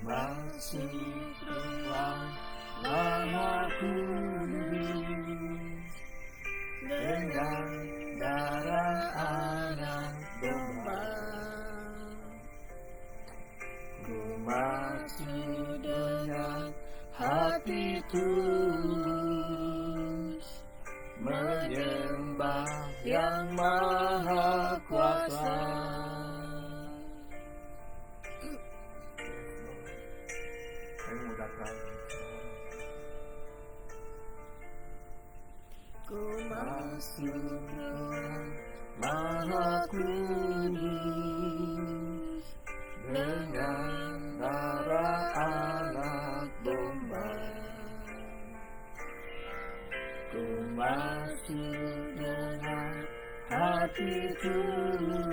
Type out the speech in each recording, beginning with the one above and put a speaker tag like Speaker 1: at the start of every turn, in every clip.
Speaker 1: masuk Tuhan Maha Kudus dengan darah anak domba. Ku masuk dengan hati tulus menyembah yang maha kuasa. Ku masuk Tuhan Maha Kudus dengan darah anak domba. Ku masuk dengan hati tulus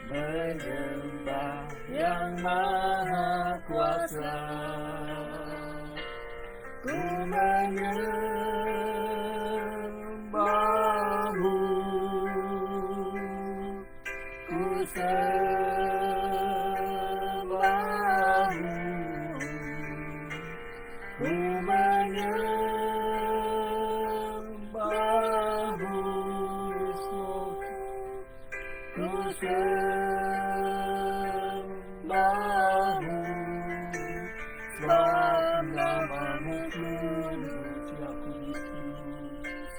Speaker 1: menyembah yang maha kuasa. Ku menyembahmu, ku sembahmu, ku menyembahmu, ku sembahmu, sebab namamu kudus, ya kudus,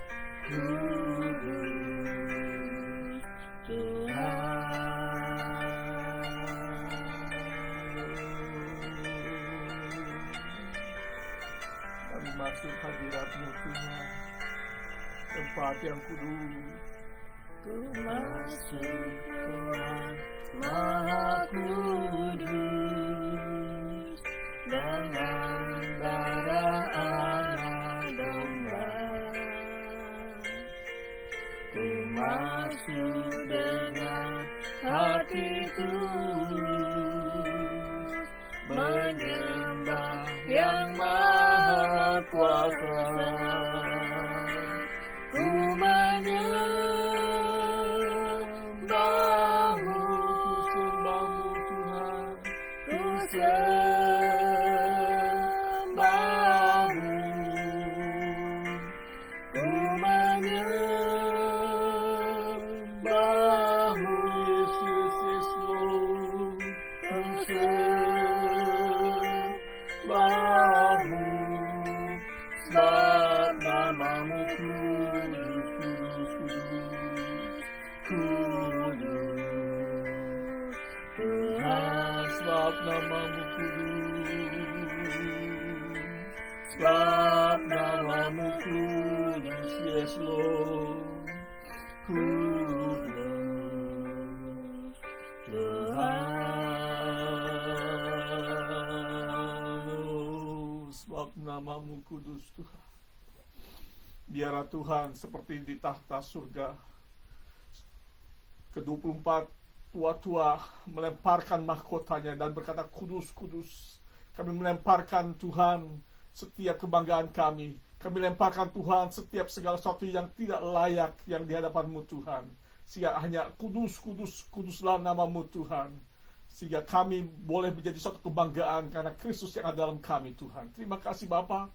Speaker 1: kudus Tuhan. Kami masuk hadirat-Mu Tuhan, tempat yang kudus. Ku masuk Tuhan Maha Kudus dengan darah anak domba. Ku masuk dengan hati tulus menyembah yang maha kuasa. Ku menyembahmu, ku sembahmu Tuhan, ku sembahmu, ku menyembahmu, Yesus, Lord, ku sembahmu, sebab namamu kudus, kudus, Tuhan, sebab namamu kudus, sebab namamu kudus, yes Lord, kudus, Tuhan, sebab namamu kudus Tuhan. Biarlah Tuhan seperti di tahta surga, ke-24 tua-tua melemparkan mahkotanya dan berkata, kudus, kudus. Kami melemparkan Tuhan setiap kebanggaan kami. Kami lemparkan Tuhan setiap segala sesuatu yang tidak layak yang di hadapan-Mu Tuhan. Sehingga hanya kudus, kudus, kuduslah nama-Mu Tuhan. Sehingga kami boleh menjadi suatu kebanggaan karena Kristus yang ada dalam kami Tuhan. Terima kasih Bapa.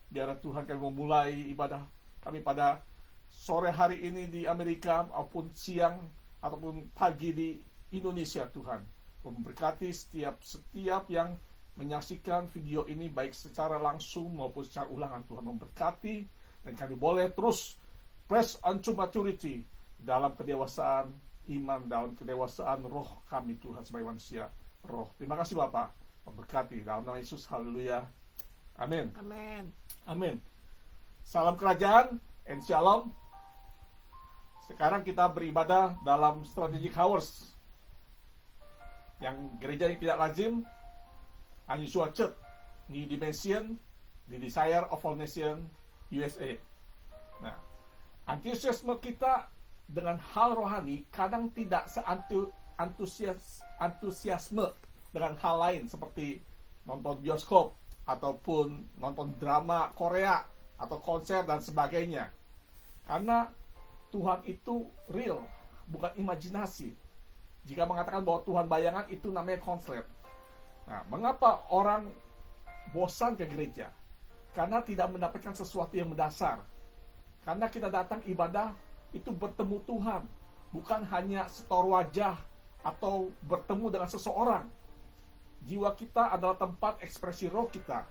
Speaker 1: Biarlah Tuhan kami memulai ibadah kami pada sore hari ini di Amerika maupun siang ataupun pagi di Indonesia Tuhan. Memberkati setiap yang menyaksikan video ini baik secara langsung maupun secara ulangan Tuhan. Memberkati dan kami boleh terus press unto maturity dalam kedewasaan iman, dalam kedewasaan roh kami Tuhan sebagai manusia roh. Terima kasih Bapak. Memberkati dalam nama Yesus. Haleluya. Amin.
Speaker 2: Amin.
Speaker 1: Amin. Salam kerajaan and shalom. Sekarang kita beribadah dalam strategic hours. Yang gereja yang tidak lazim, Unusual Church, New Dimension, The Desire of All Nation, USA. Nah, antusiasme kita dengan hal rohani kadang tidak antusiasme dengan hal lain seperti nonton bioskop ataupun nonton drama Korea atau konser dan sebagainya. Karena Tuhan itu real, bukan imajinasi. Jika mengatakan bahwa Tuhan bayangan, itu namanya konslet. Nah, mengapa orang bosan ke gereja? Karena tidak mendapatkan sesuatu yang mendasar. Karena kita datang ibadah itu bertemu Tuhan, bukan hanya setor wajah atau bertemu dengan seseorang. Jiwa kita adalah tempat ekspresi roh kita.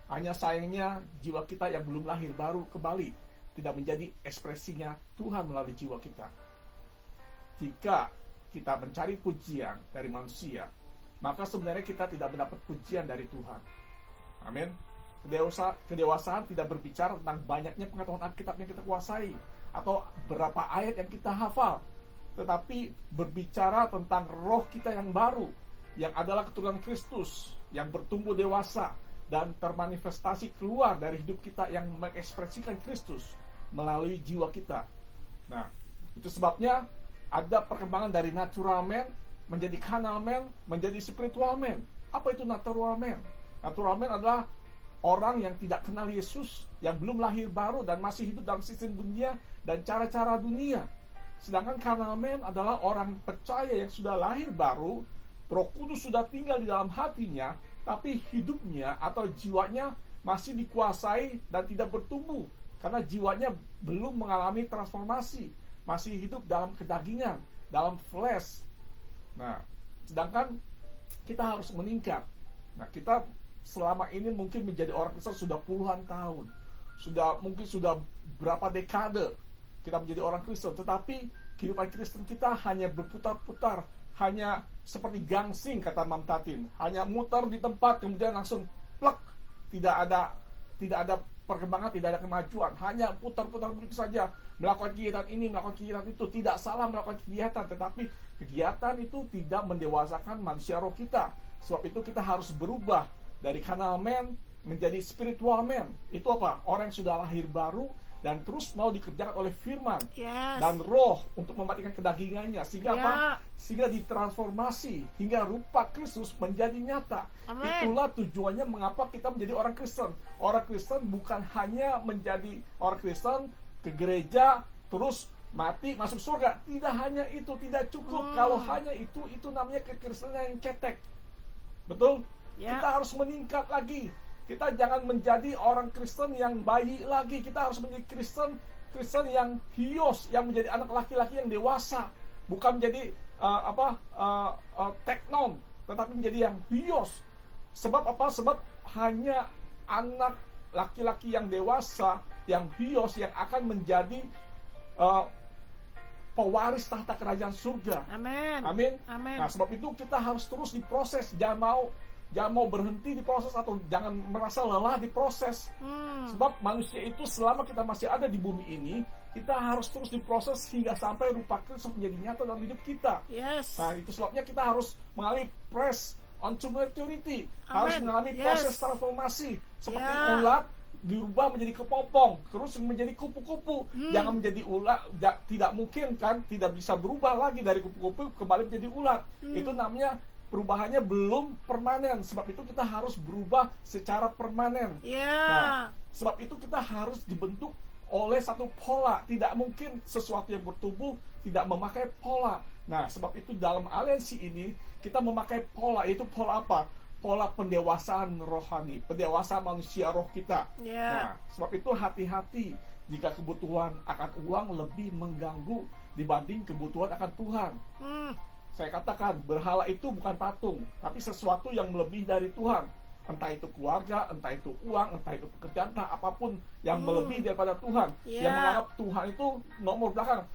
Speaker 1: Hanya sayangnya jiwa kita yang belum lahir baru kembali tidak menjadi ekspresinya Tuhan melalui jiwa kita. Jika kita mencari pujian dari manusia, maka sebenarnya kita tidak mendapat pujian dari Tuhan. Amin. Kedewasaan tidak berbicara tentang banyaknya pengetahuan Alkitab yang kita kuasai atau berapa ayat yang kita hafal, tetapi berbicara tentang roh kita yang baru, yang adalah keturunan Kristus, yang bertumbuh dewasa dan termanifestasi keluar dari hidup kita yang mengekspresikan Kristus melalui jiwa kita. Nah, itu sebabnya ada perkembangan dari natural man menjadi carnal man, menjadi spiritual man. Apa itu natural man? Natural man adalah orang yang tidak kenal Yesus, yang belum lahir baru dan masih hidup dalam sistem dunia dan cara-cara dunia. Sedangkan carnal man adalah orang percaya yang sudah lahir baru, Roh Kudus sudah tinggal di dalam hatinya, tapi hidupnya atau jiwanya masih dikuasai dan tidak bertumbuh karena jiwanya belum mengalami transformasi, masih hidup dalam kedagingan, dalam flesh. Nah, sedangkan kita harus meningkat. Nah, kita selama ini mungkin menjadi orang Kristen sudah puluhan tahun, mungkin sudah berapa dekade kita menjadi orang Kristen, tetapi kehidupan Kristen kita hanya berputar-putar, hanya seperti gangsing, kata Mam Tatin, hanya muter di tempat kemudian langsung plek, tidak ada perkembangan, tidak ada kemajuan, hanya putar-putar begitu saja, melakukan kegiatan ini, melakukan kegiatan itu. Tidak salah melakukan kegiatan, tetapi kegiatan itu tidak mendewasakan manusia roh kita. Sebab itu kita harus berubah dari carnal man menjadi spiritual man. Itu apa? Orang yang sudah lahir baru dan terus mau dikerjakan oleh firman dan roh untuk mematikan kedagingannya, sehingga apa? Sehingga ditransformasi hingga rupa Kristus menjadi nyata. Amen. Itulah tujuannya mengapa kita menjadi orang Kristen. Orang Kristen bukan hanya menjadi orang Kristen ke gereja terus mati masuk surga. Tidak hanya itu, tidak cukup. Kalau hanya itu namanya kekristenan yang cetek. Betul? Kita harus meningkat lagi. Kita jangan menjadi orang Kristen yang bayi lagi. Kita harus menjadi Kristen yang hios, yang menjadi anak laki-laki yang dewasa, bukan menjadi teknon, tetapi menjadi yang hios. Sebab apa? Sebab hanya anak laki-laki yang dewasa, yang hios, yang akan menjadi pewaris tahta kerajaan surga. Amin. Amin. Nah, sebab itu kita harus terus diproses. Jangan mau berhenti di proses atau jangan merasa lelah di proses. Sebab manusia itu selama kita masih ada di bumi ini, kita harus terus diproses hingga sampai rupa Kristus menjadi nyata dalam hidup kita. Nah, itu sebabnya kita harus mengalami press onto maturity. Harus mengalami proses transformasi. Seperti ulat dirubah menjadi kepompong, terus menjadi kupu-kupu. Jangan menjadi ulat, tidak mungkin kan, tidak bisa berubah lagi dari kupu-kupu kembali menjadi ulat. Itu namanya perubahannya belum permanen. Sebab itu kita harus berubah secara permanen. Nah, sebab itu kita harus dibentuk oleh satu pola. Tidak mungkin sesuatu yang bertumbuh tidak memakai pola. Nah, sebab itu dalam aliansi ini kita memakai pola. Itu pola apa? Pola pendewasaan rohani, pendewasaan manusia roh kita. Nah, sebab itu hati-hati jika kebutuhan akan uang lebih mengganggu dibanding kebutuhan akan Tuhan. Saya katakan, berhala itu bukan patung, tapi sesuatu yang melebihi dari Tuhan. Entah itu keluarga, entah itu uang, entah itu pekerjaan, entah apapun yang melebihi daripada Tuhan. Yang menganggap Tuhan itu nomor belakang.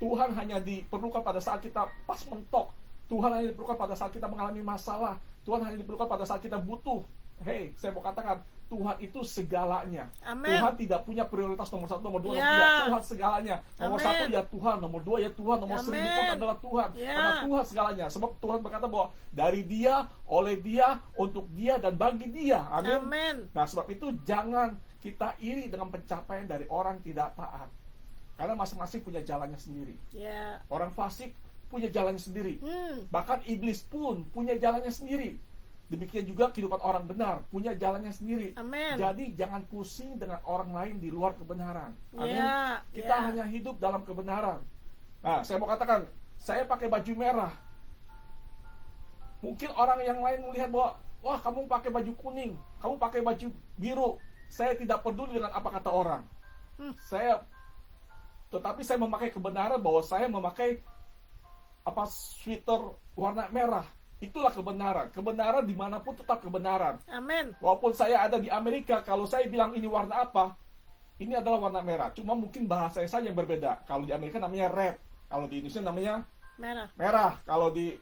Speaker 1: Tuhan hanya diperlukan pada saat kita pas mentok. Tuhan hanya diperlukan pada saat kita mengalami masalah. Tuhan hanya diperlukan pada saat kita butuh. Hei, saya mau katakan, Tuhan itu segalanya. Amen. Tuhan tidak punya prioritas nomor 1, nomor 2, nomor 3. Tuhan segalanya. Nomor 1 ya Tuhan, nomor 2 ya Tuhan, nomor 1000 pun adalah Tuhan. Karena Tuhan segalanya. Sebab Tuhan berkata bahwa dari Dia, oleh Dia, untuk Dia, dan bagi Dia. Amin. Nah, sebab itu jangan kita iri dengan pencapaian dari orang tidak taat. Karena masing-masing punya jalannya sendiri. Orang fasik punya jalannya sendiri. Bahkan iblis pun punya jalannya sendiri. Demikian juga kehidupan orang benar punya jalannya sendiri. Amen. Jadi jangan pusing dengan orang lain di luar kebenaran. Amin. Kita hanya hidup dalam kebenaran. Nah, saya mau katakan, saya pakai baju merah. Mungkin orang yang lain melihat bahwa wah kamu pakai baju kuning, kamu pakai baju biru, saya tidak peduli dengan apa kata orang. Tetapi saya memakai kebenaran bahwa saya memakai sweater warna merah. Itulah kebenaran. Kebenaran dimanapun tetap kebenaran.
Speaker 2: Amin.
Speaker 1: Walaupun saya ada di Amerika, kalau saya bilang ini warna apa, ini adalah warna merah. Cuma mungkin bahasa saya yang berbeda. Kalau di Amerika namanya red, kalau di Indonesia namanya merah. Kalau di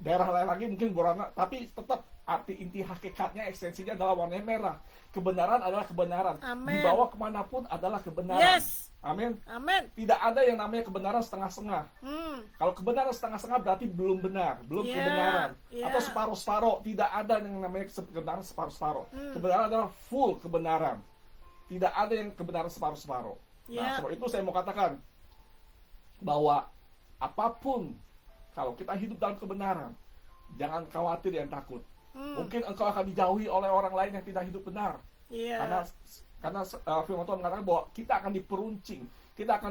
Speaker 1: daerah lain lagi mungkin berwarna, tapi tetap arti inti hakikatnya, esensinya adalah warna merah. Kebenaran adalah kebenaran.
Speaker 2: Amen.
Speaker 1: Dibawa kemanapun adalah kebenaran.
Speaker 2: Yes.
Speaker 1: Amin.
Speaker 2: Amin.
Speaker 1: Tidak ada yang namanya kebenaran setengah-setengah. Kalau kebenaran setengah-setengah berarti belum benar, belum kebenaran. Atau separuh-separuh. Tidak ada yang namanya kebenaran separuh-separuh. Kebenaran adalah full kebenaran. Tidak ada yang kebenaran separuh-separuh. Nah, sebab itu saya mau katakan bahwa apapun, kalau kita hidup dalam kebenaran, jangan khawatir dan takut. Mungkin engkau akan dijauhi oleh orang lain yang tidak hidup benar. Karena firman Tuhan mengatakan bahwa kita akan diperuncing, kita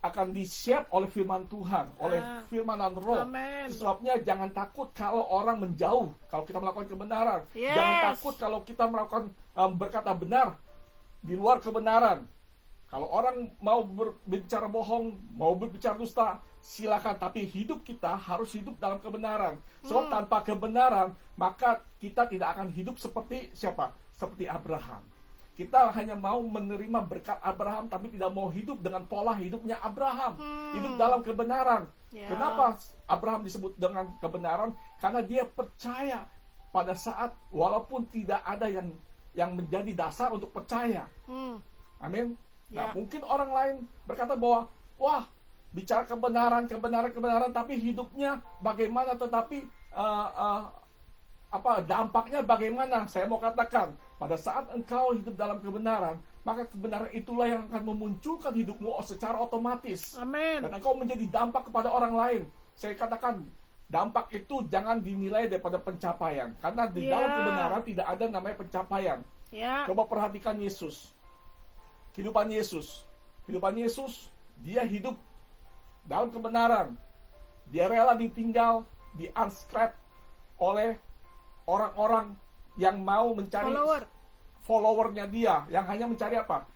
Speaker 1: akan di-shape oleh firman Tuhan, oleh firman dan roh. Sebabnya jangan takut kalau orang menjauh, kalau kita melakukan kebenaran. Jangan takut kalau kita melakukan berkata benar di luar kebenaran. Kalau orang mau berbicara bohong, mau berbicara dusta, silakan. Tapi hidup kita harus hidup dalam kebenaran. Sebab tanpa kebenaran, maka kita tidak akan hidup seperti siapa? Seperti Abraham. Kita hanya mau menerima berkat Abraham, tapi tidak mau hidup dengan pola hidupnya Abraham. Hidup dalam kebenaran. Kenapa Abraham disebut dengan kebenaran? Karena dia percaya pada saat, walaupun tidak ada yang menjadi dasar untuk percaya. Amin. Nah, mungkin orang lain berkata bahwa, wah, bicara kebenaran, tapi hidupnya bagaimana, tetapi dampaknya bagaimana? Saya mau katakan, pada saat engkau hidup dalam kebenaran, maka kebenaran itulah yang akan memunculkan hidupmu secara otomatis.
Speaker 2: Amin.
Speaker 1: Dan engkau menjadi dampak kepada orang lain. Saya katakan, dampak itu jangan dinilai daripada pencapaian, karena di dalam kebenaran tidak ada namanya pencapaian. Coba perhatikan Yesus. Kehidupan Yesus, dia hidup dalam kebenaran. Dia rela ditinggal, di-unscribe oleh orang-orang yang mau mencari followernya dia, yang hanya mencari apa?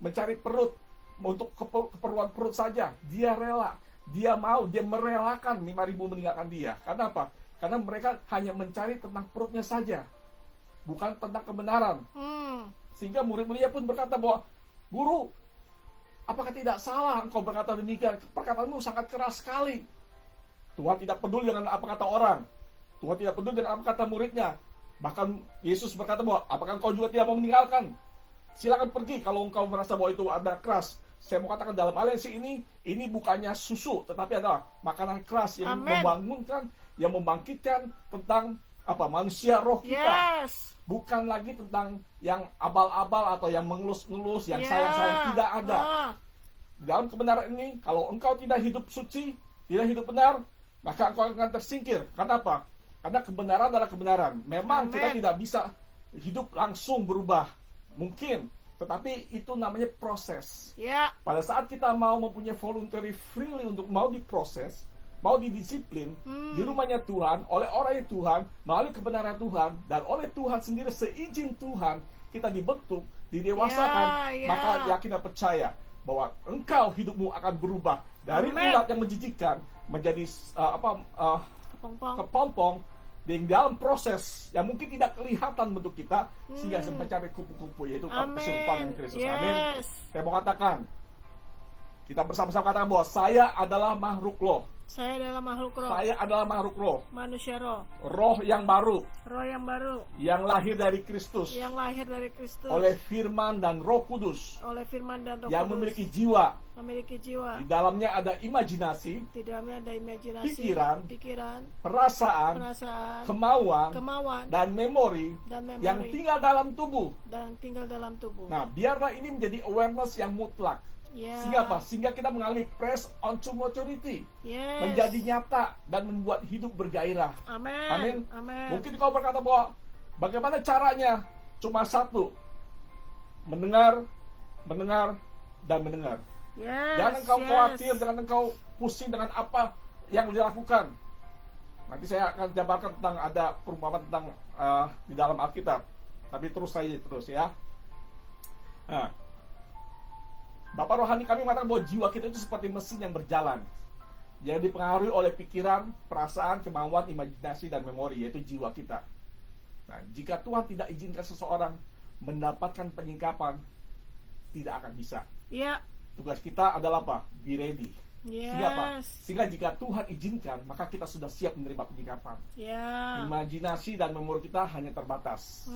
Speaker 1: Mencari perut, untuk keperluan perut saja. Dia rela, dia merelakan 5.000 meninggalkan dia. Karena apa? Karena mereka hanya mencari tentang perutnya saja, bukan tentang kebenaran. Sehingga murid-muridnya pun berkata bahwa, Guru, apakah tidak salah engkau berkata demikian? Perkataanmu sangat keras sekali. Tuhan tidak peduli dengan apa kata orang. Tuhan tidak peduli dengan apa kata muridnya. Bahkan Yesus berkata bahwa, apakah engkau juga tidak mau meninggalkan? Silakan pergi kalau engkau merasa bahwa itu ada keras. Saya mau katakan dalam aliansi ini bukannya susu, tetapi adalah makanan keras yang membangunkan, yang membangkitkan tentang manusia roh kita. Bukan lagi tentang yang abal-abal atau yang mengelus-ngelus, yang sayang-sayang. Tidak ada. Dalam kebenaran ini, kalau engkau tidak hidup suci, tidak hidup benar, maka engkau akan tersingkir. Karena apa? Karena kebenaran adalah kebenaran. Memang kita tidak bisa hidup langsung berubah. Mungkin. Tetapi itu namanya proses. Pada saat kita mau mempunyai voluntary freely untuk mau diproses, mau didisiplin di rumahnya Tuhan, oleh orang Tuhan, melalui kebenaran Tuhan, dan oleh Tuhan sendiri, seizin Tuhan, kita dibentuk, didewasakan, maka yakin dan percaya bahwa engkau hidupmu akan berubah dari ulat yang menjijikkan menjadi kepompong di dalam proses yang mungkin tidak kelihatan bentuk kita, sehingga mencari kupu-kupu, yaitu keserupan Kristus. Amin. Saya mau katakan, kita bersama-sama katakan bahwa saya adalah makhluk roh.
Speaker 2: Saya adalah makhluk roh.
Speaker 1: Saya adalah makhluk roh.
Speaker 2: Manusia roh.
Speaker 1: Roh yang baru.
Speaker 2: Roh yang baru.
Speaker 1: Yang lahir dari Kristus.
Speaker 2: Yang lahir dari Kristus.
Speaker 1: Oleh firman dan Roh Kudus.
Speaker 2: Oleh firman dan Roh
Speaker 1: yang
Speaker 2: Kudus.
Speaker 1: memiliki jiwa.
Speaker 2: Memiliki jiwa.
Speaker 1: Di dalamnya ada imajinasi.
Speaker 2: Di dalamnya ada imajinasi.
Speaker 1: Pikiran. Perasaan. Kemauan. Dan memori. Yang tinggal dalam tubuh. Nah, biarlah ini menjadi awareness yang mutlak. Sehingga apa? Sehingga kita mengalami press on to maturity, menjadi nyata dan membuat hidup bergairah. Amin. Mungkin kau berkata bahwa bagaimana caranya? Cuma satu, mendengar, dan mendengar. Jangan engkau khawatir, jangan engkau pusing dengan apa yang dilakukan. Nanti saya akan jabarkan tentang ada perumpamaan tentang di dalam Alkitab. Tapi terus ya. Nah, Bapak rohani kami mengatakan bahwa jiwa kita itu seperti mesin yang berjalan, yang dipengaruhi oleh pikiran, perasaan, kemauan, imajinasi, dan memori, yaitu jiwa kita. Nah, jika Tuhan tidak izinkan seseorang mendapatkan penyingkapan, tidak akan bisa.
Speaker 2: Ya.
Speaker 1: Tugas kita adalah apa? Be ready. Sehingga apa?
Speaker 2: Yes.
Speaker 1: Sehingga jika Tuhan izinkan, maka kita sudah siap menerima penyingkapan.
Speaker 2: Ya.
Speaker 1: Imajinasi dan memori kita hanya terbatas.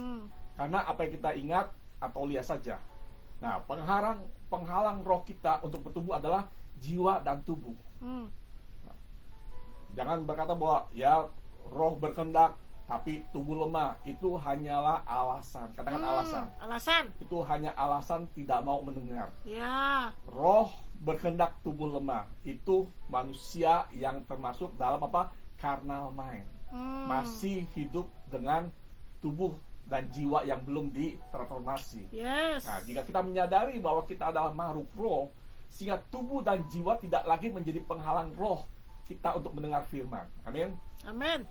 Speaker 1: Karena apa yang kita ingat atau lihat saja. Nah, penghalang roh kita untuk bertumbuh adalah jiwa dan tubuh. Nah, jangan berkata bahwa ya roh berkehendak tapi tubuh lemah. Itu hanyalah alasan. Katakan alasan.
Speaker 2: Alasan.
Speaker 1: Itu hanya alasan tidak mau mendengar.
Speaker 2: Ya.
Speaker 1: Roh berkehendak, tubuh lemah. Itu manusia yang termasuk dalam apa? Carnal mind. Masih hidup dengan tubuh dan jiwa yang belum ditransformasi.
Speaker 2: Yes.
Speaker 1: Nah, jika kita menyadari bahwa kita adalah makhluk roh, sehingga tubuh dan jiwa tidak lagi menjadi penghalang roh kita untuk mendengar firman. Amin.
Speaker 2: Amin.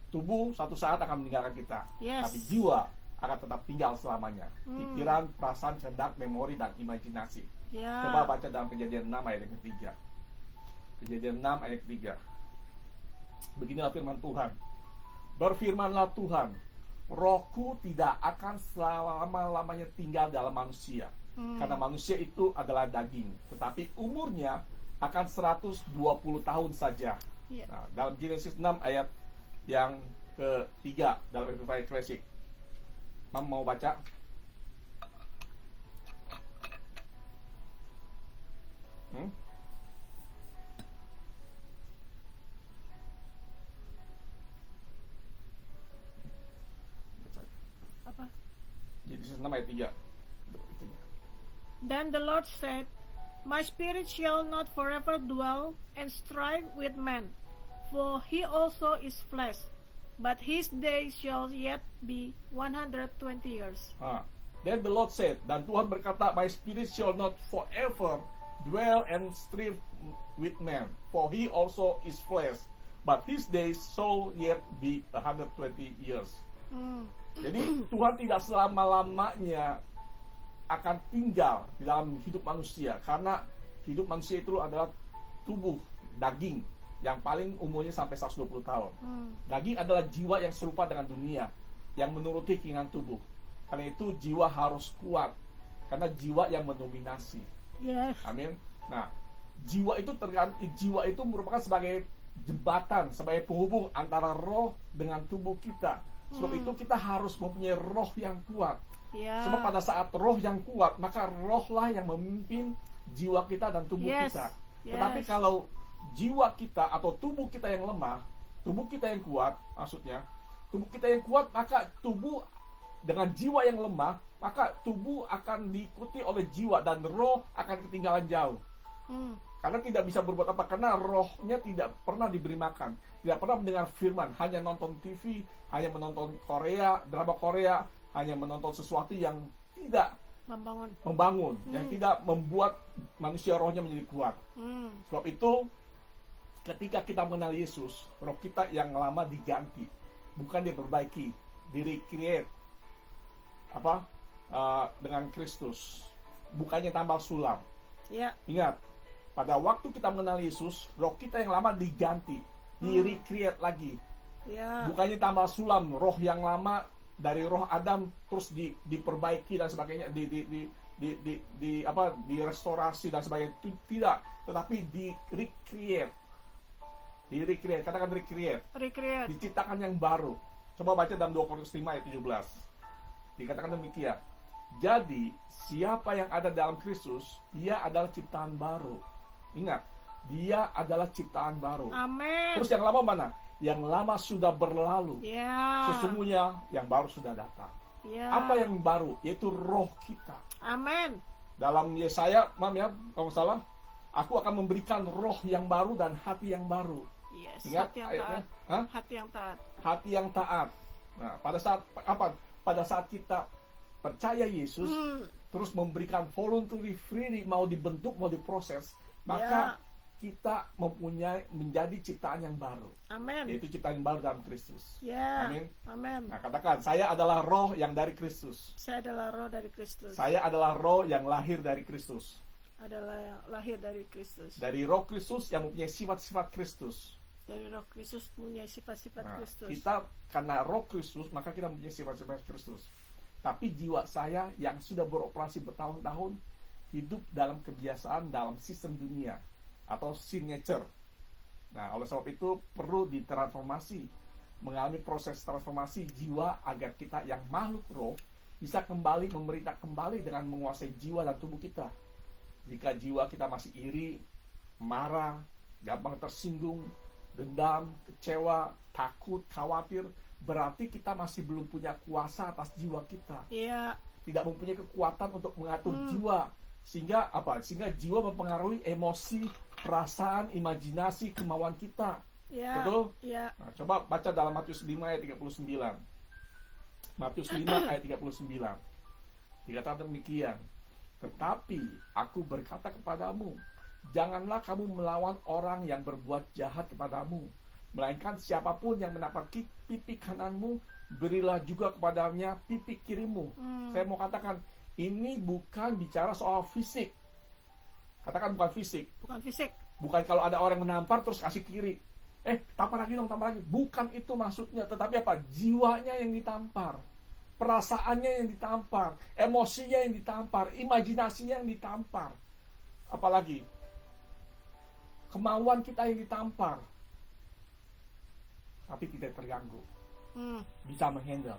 Speaker 1: Tubuh suatu saat akan meninggalkan kita,
Speaker 2: Yes.
Speaker 1: tapi jiwa akan tetap tinggal selamanya. Pikiran, perasaan, kehendak, memori, dan imajinasi.
Speaker 2: Ya.
Speaker 1: Coba baca dalam Kejadian 6 ayat yang ketiga. Kejadian 6 ayat ketiga. Beginilah firman Tuhan. Berfirmanlah Tuhan, rohku tidak akan selama-lamanya tinggal dalam manusia. Karena manusia itu adalah daging. Tetapi umurnya akan 120 tahun saja.
Speaker 2: Ya.
Speaker 1: Nah, dalam Genesis 6 ayat yang ketiga dalam Amplified Classic. Mam mau baca?
Speaker 2: Apa?
Speaker 1: Genesis 6 ayat 3.
Speaker 2: Then the Lord said, My spirit shall not forever dwell and strive with man, for he also is flesh, but his days shall yet be 120 years.
Speaker 1: Then the Lord said, dan Tuhan berkata, My spirit shall not forever dwell and strive with man, for he also is flesh, but his days shall yet be 120 years. Jadi Tuhan tidak selama-lamanya akan tinggal di dalam hidup manusia, karena hidup manusia itu adalah tubuh, daging, yang paling umurnya sampai 120 tahun. Daging adalah jiwa yang serupa dengan dunia, yang menuruti keinginan tubuh. Karena itu jiwa harus kuat, karena jiwa yang mendominasi.
Speaker 2: Yes.
Speaker 1: Amin. Nah, jiwa itu merupakan sebagai jembatan, sebagai penghubung antara roh dengan tubuh kita. Sebab itu kita harus mempunyai roh yang kuat.
Speaker 2: Ya.
Speaker 1: Sebab pada saat roh yang kuat, maka rohlah yang memimpin jiwa kita dan tubuh
Speaker 2: Yes.
Speaker 1: kita.
Speaker 2: Yes.
Speaker 1: Tetapi kalau jiwa kita atau tubuh kita yang lemah, tubuh kita yang kuat, maksudnya tubuh kita yang kuat, maka tubuh dengan jiwa yang lemah, maka tubuh akan diikuti oleh jiwa dan roh akan ketinggalan jauh. Karena tidak bisa berbuat apa, karena rohnya tidak pernah diberi makan, tidak pernah mendengar firman, hanya nonton TV, hanya menonton Korea, drama Korea, hanya menonton sesuatu yang tidak membangun, yang tidak membuat manusia rohnya menjadi kuat. Sebab itu, ketika kita mengenal Yesus, roh kita yang lama diganti, bukan diperbaiki, di-recreate dengan Kristus, bukannya tambal sulam.
Speaker 2: Ya.
Speaker 1: Ingat, pada waktu kita mengenal Yesus, roh kita yang lama diganti, di-recreate lagi.
Speaker 2: Ya.
Speaker 1: Bukannya tambah sulam, roh yang lama dari roh Adam terus diperbaiki dan sebagainya, direstorasi dan sebagainya. Itu tidak, tetapi di-recreate. Di-recreate, katakan recreate.
Speaker 2: Recreate.
Speaker 1: Diciptakan yang baru. Coba baca dalam 2 Korintus 5 ayat 17. Dikatakan demikian. Jadi, siapa yang ada dalam Kristus, dia adalah ciptaan baru. Ingat, dia adalah ciptaan baru.
Speaker 2: Amin.
Speaker 1: Terus yang lama mana? Yang lama sudah berlalu.
Speaker 2: Ya.
Speaker 1: Sesungguhnya yang baru sudah datang.
Speaker 2: Ya.
Speaker 1: Apa yang baru? Yaitu roh kita.
Speaker 2: Amin.
Speaker 1: Dalam Yesaya, kalau salah, aku akan memberikan roh yang baru dan hati yang baru.
Speaker 2: Yes.
Speaker 1: Ingat
Speaker 2: Hati yang
Speaker 1: ayatnya?
Speaker 2: taat. Hati yang taat.
Speaker 1: Hati yang taat. Nah, pada saat apa? Pada saat kita percaya Yesus, terus memberikan voluntary freely, mau dibentuk, mau diproses, maka kita menjadi ciptaan yang baru,
Speaker 2: Amen.
Speaker 1: yaitu ciptaan yang baru dalam Kristus.
Speaker 2: Ya.
Speaker 1: Amin.
Speaker 2: Amen.
Speaker 1: Nah, katakan, saya adalah roh yang dari Kristus.
Speaker 2: Saya adalah roh dari Kristus.
Speaker 1: Saya adalah roh yang lahir dari Kristus.
Speaker 2: Adalah lahir dari Kristus.
Speaker 1: Dari roh Kristus yang mempunyai sifat-sifat Kristus.
Speaker 2: Dari roh Kristus punya sifat-sifat
Speaker 1: Nah,
Speaker 2: Kristus.
Speaker 1: kita karena roh Kristus, maka kita mempunyai sifat-sifat Kristus. Tapi jiwa saya yang sudah beroperasi bertahun-tahun, hidup dalam kebiasaan, dalam sistem dunia, atau signature. Nah, oleh sebab itu perlu ditransformasi, mengalami proses transformasi jiwa agar kita yang makhluk roh bisa kembali memerintah kembali dengan menguasai jiwa dan tubuh kita. Jika jiwa kita masih iri, marah, gampang tersinggung, dendam, kecewa, takut, khawatir, berarti kita masih belum punya kuasa atas jiwa kita.
Speaker 2: Iya.
Speaker 1: Tidak mempunyai kekuatan untuk mengatur jiwa. Sehingga apa? Sehingga jiwa mempengaruhi emosi, perasaan, imajinasi, kemauan kita.
Speaker 2: Iya.
Speaker 1: Betul?
Speaker 2: Iya.
Speaker 1: Nah, coba baca dalam Matius 5 ayat 39. Matius 5 ayat 39. Dikatakan demikian. Tetapi aku berkata kepadamu, janganlah kamu melawan orang yang berbuat jahat kepadamu, melainkan siapapun yang menapak pipi kananmu, berilah juga kepadanya pipi kirimu. Saya mau katakan, ini bukan bicara soal fisik. Katakan bukan fisik.
Speaker 2: Bukan fisik.
Speaker 1: Bukan kalau ada orang menampar terus kasih kiri. Tampar lagi dong, tampar lagi. Bukan itu maksudnya. Tetapi apa? Jiwanya yang ditampar. Perasaannya yang ditampar. Emosinya yang ditampar. Imajinasinya yang ditampar. Apalagi? Kemauan kita yang ditampar. Tapi tidak terganggu. Bisa menghandle.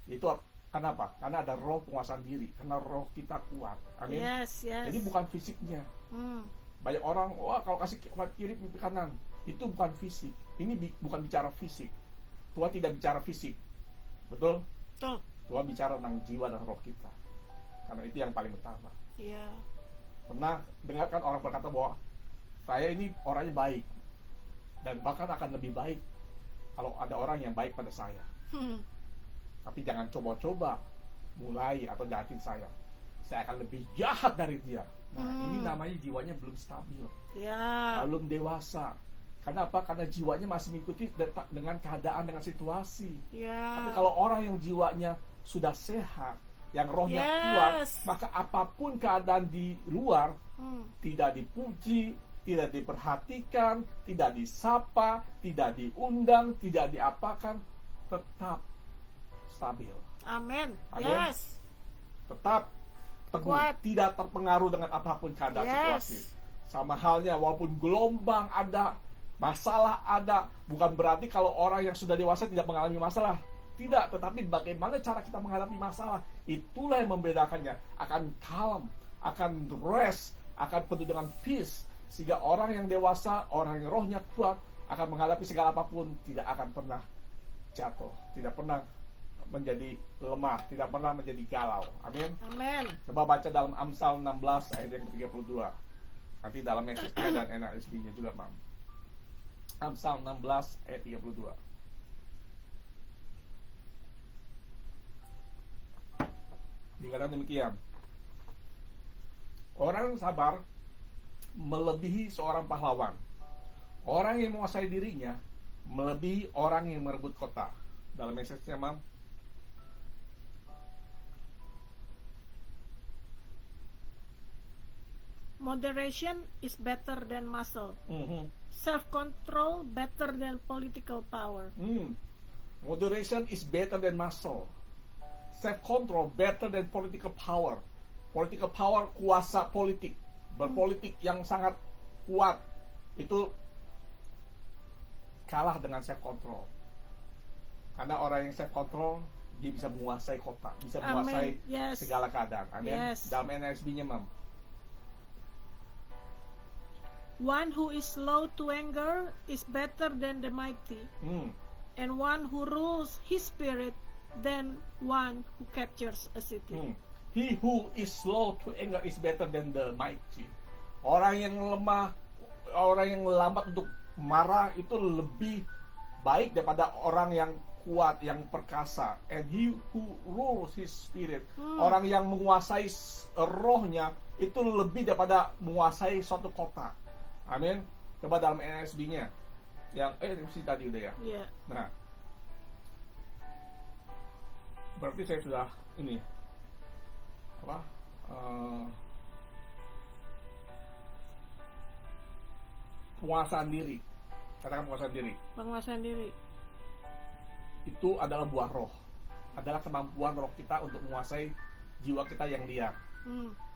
Speaker 1: Itu kenapa? Karena ada roh penguasaan diri. Karena roh kita kuat. Amin.
Speaker 2: Yes, yes.
Speaker 1: Jadi bukan fisiknya. Banyak orang, kalau kasih kiri pipi kanan, itu bukan fisik. Ini bukan bicara fisik. Tuhan tidak bicara fisik. Betul?
Speaker 2: Betul.
Speaker 1: Tuhan bicara tentang jiwa dan roh kita. Karena itu yang paling utama.
Speaker 2: Iya.
Speaker 1: Pernah dengarkan orang berkata bahwa saya ini orangnya baik. Dan bahkan akan lebih baik kalau ada orang yang baik pada saya. Tapi jangan coba-coba mulai atau jahatin saya. Saya akan lebih jahat dari dia. Nah, ini namanya jiwanya belum stabil.
Speaker 2: Ya.
Speaker 1: Belum dewasa. Kenapa? Karena jiwanya masih mengikuti dengan keadaan, dengan situasi.
Speaker 2: Ya.
Speaker 1: Tapi kalau orang yang jiwanya sudah sehat, yang rohnya kuat, maka apapun keadaan di luar, tidak dipuji, tidak diperhatikan, tidak disapa, tidak diundang, tidak diapakan, tetap stabil.
Speaker 2: Amin.
Speaker 1: Amin.
Speaker 2: Yes.
Speaker 1: Tetap teguh,
Speaker 2: Kuat.
Speaker 1: tidak terpengaruh dengan apapun keadaan situasi. Sama halnya, walaupun gelombang ada, masalah ada, bukan berarti kalau orang yang sudah dewasa tidak mengalami masalah. Tidak, tetapi bagaimana cara kita menghadapi masalah, itulah yang membedakannya. Akan calm, akan rest, akan penuh dengan peace, sehingga orang yang dewasa, orang yang rohnya kuat, akan menghadapi segala apapun, tidak akan pernah jatuh, tidak pernah menjadi lemah, tidak pernah menjadi galau. Amin.
Speaker 2: Amin.
Speaker 1: Coba baca dalam Amsal 16 ayat yang ke-32. Nanti dalam message-nya dan NASB-nya juga, Mam. Amsal 16 ayat 32. Dikatakan demikian. Orang sabar melebihi seorang pahlawan. Orang yang menguasai dirinya melebihi orang yang merebut kota. Dalam message-nya, Mam.
Speaker 2: Moderation is better than muscle. Self-control better than political power.
Speaker 1: Moderation is better than muscle. Self-control better than political power. Political power, kuasa politik. Berpolitik yang sangat kuat. Itu kalah dengan self-control. Karena orang yang self-control, dia bisa menguasai kota. Bisa menguasai
Speaker 2: Yes.
Speaker 1: segala keadaan. Amin.
Speaker 2: Yes.
Speaker 1: Dalam NASB-nya, Mam.
Speaker 2: One who is slow to anger is better than the mighty, and one who rules his spirit than one who captures a city.
Speaker 1: He who is slow to anger is better than the mighty. Orang yang lemah, orang yang lambat untuk marah itu lebih baik daripada orang yang kuat, yang perkasa. And he who rules his spirit, orang yang menguasai rohnya itu lebih daripada menguasai suatu kota. Amin. Coba dalam NASB-nya. Yang tadi udah ya.
Speaker 2: Yeah.
Speaker 1: Nah, berarti saya sudah ini apa? Penguasaan diri. Katakan penguasaan diri.
Speaker 2: Penguasaan diri.
Speaker 1: Itu adalah buah roh. Adalah kemampuan roh kita untuk menguasai jiwa kita yang liar.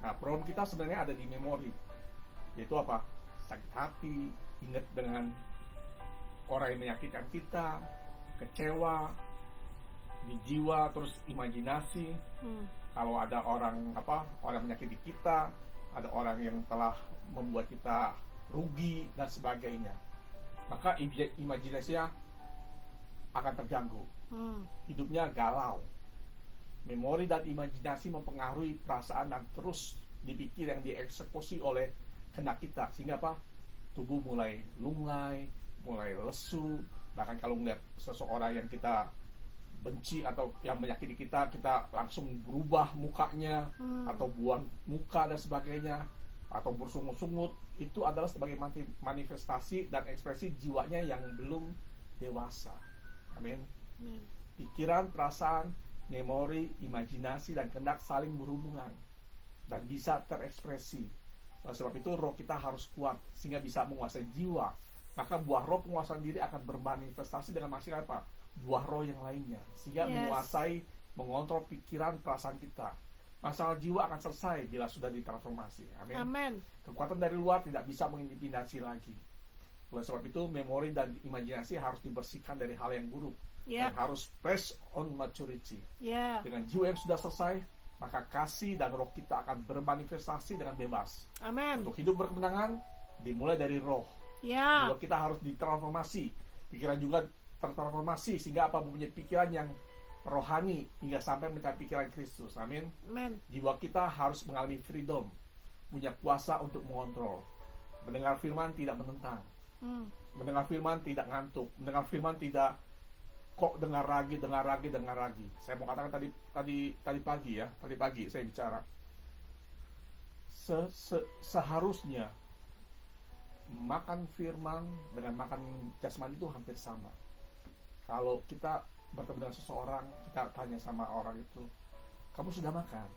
Speaker 1: Nah, problem kita sebenarnya ada di memori. Yaitu apa? Sakit hati, ingat dengan orang yang menyakitkan kita, kecewa di jiwa, terus imajinasi. Kalau ada orang menyakiti kita, ada orang yang telah membuat kita rugi dan sebagainya, maka imajinasinya akan terganggu. Hidupnya galau. Memori dan imajinasi mempengaruhi perasaan dan terus dipikir yang dieksekusi oleh kehendak kita, sehingga apa? Tubuh mulai lunglai, mulai lesu. Bahkan kalau melihat seseorang yang kita benci atau yang menyakiti kita, kita langsung berubah mukanya, atau buang muka dan sebagainya, atau bersungut-sungut. Itu adalah sebagai manifestasi dan ekspresi jiwanya yang belum dewasa. Amin. Pikiran, perasaan, memori, imajinasi, dan kehendak saling berhubungan dan bisa terekspresi. Oleh sebab itu roh kita harus kuat sehingga bisa menguasai jiwa. Maka buah roh penguasaan diri akan bermanifestasi dengan maksud apa? Buah roh yang lainnya, sehingga menguasai, mengontrol pikiran, perasaan kita. Masalah jiwa akan selesai bila sudah ditransformasi. Amin.
Speaker 2: Amen.
Speaker 1: Kekuatan dari luar tidak bisa mengintimidasi lagi. Oleh sebab itu memori dan imajinasi harus dibersihkan dari hal yang buruk. Dan harus based on maturity. Dengan jiwa yang sudah selesai, maka kasih dan roh kita akan bermanifestasi dengan bebas.
Speaker 2: Amen.
Speaker 1: Untuk hidup berkemenangan dimulai dari roh. Jiwa kita harus ditransformasi, pikiran juga tertransformasi, sehingga apa? Mempunyai pikiran yang rohani hingga sampai mencapai pikiran Kristus. Amin. Jiwa kita harus mengalami freedom, punya kuasa untuk mengontrol. Mendengar firman tidak menentang. Mendengar firman tidak ngantuk. Mendengar firman tidak kok dengar lagi. Saya mau katakan tadi pagi saya bicara. Seharusnya makan firman dengan makan jasmani itu hampir sama. Kalau kita bertemu dengan seseorang, kita tanya sama orang itu, kamu sudah makan?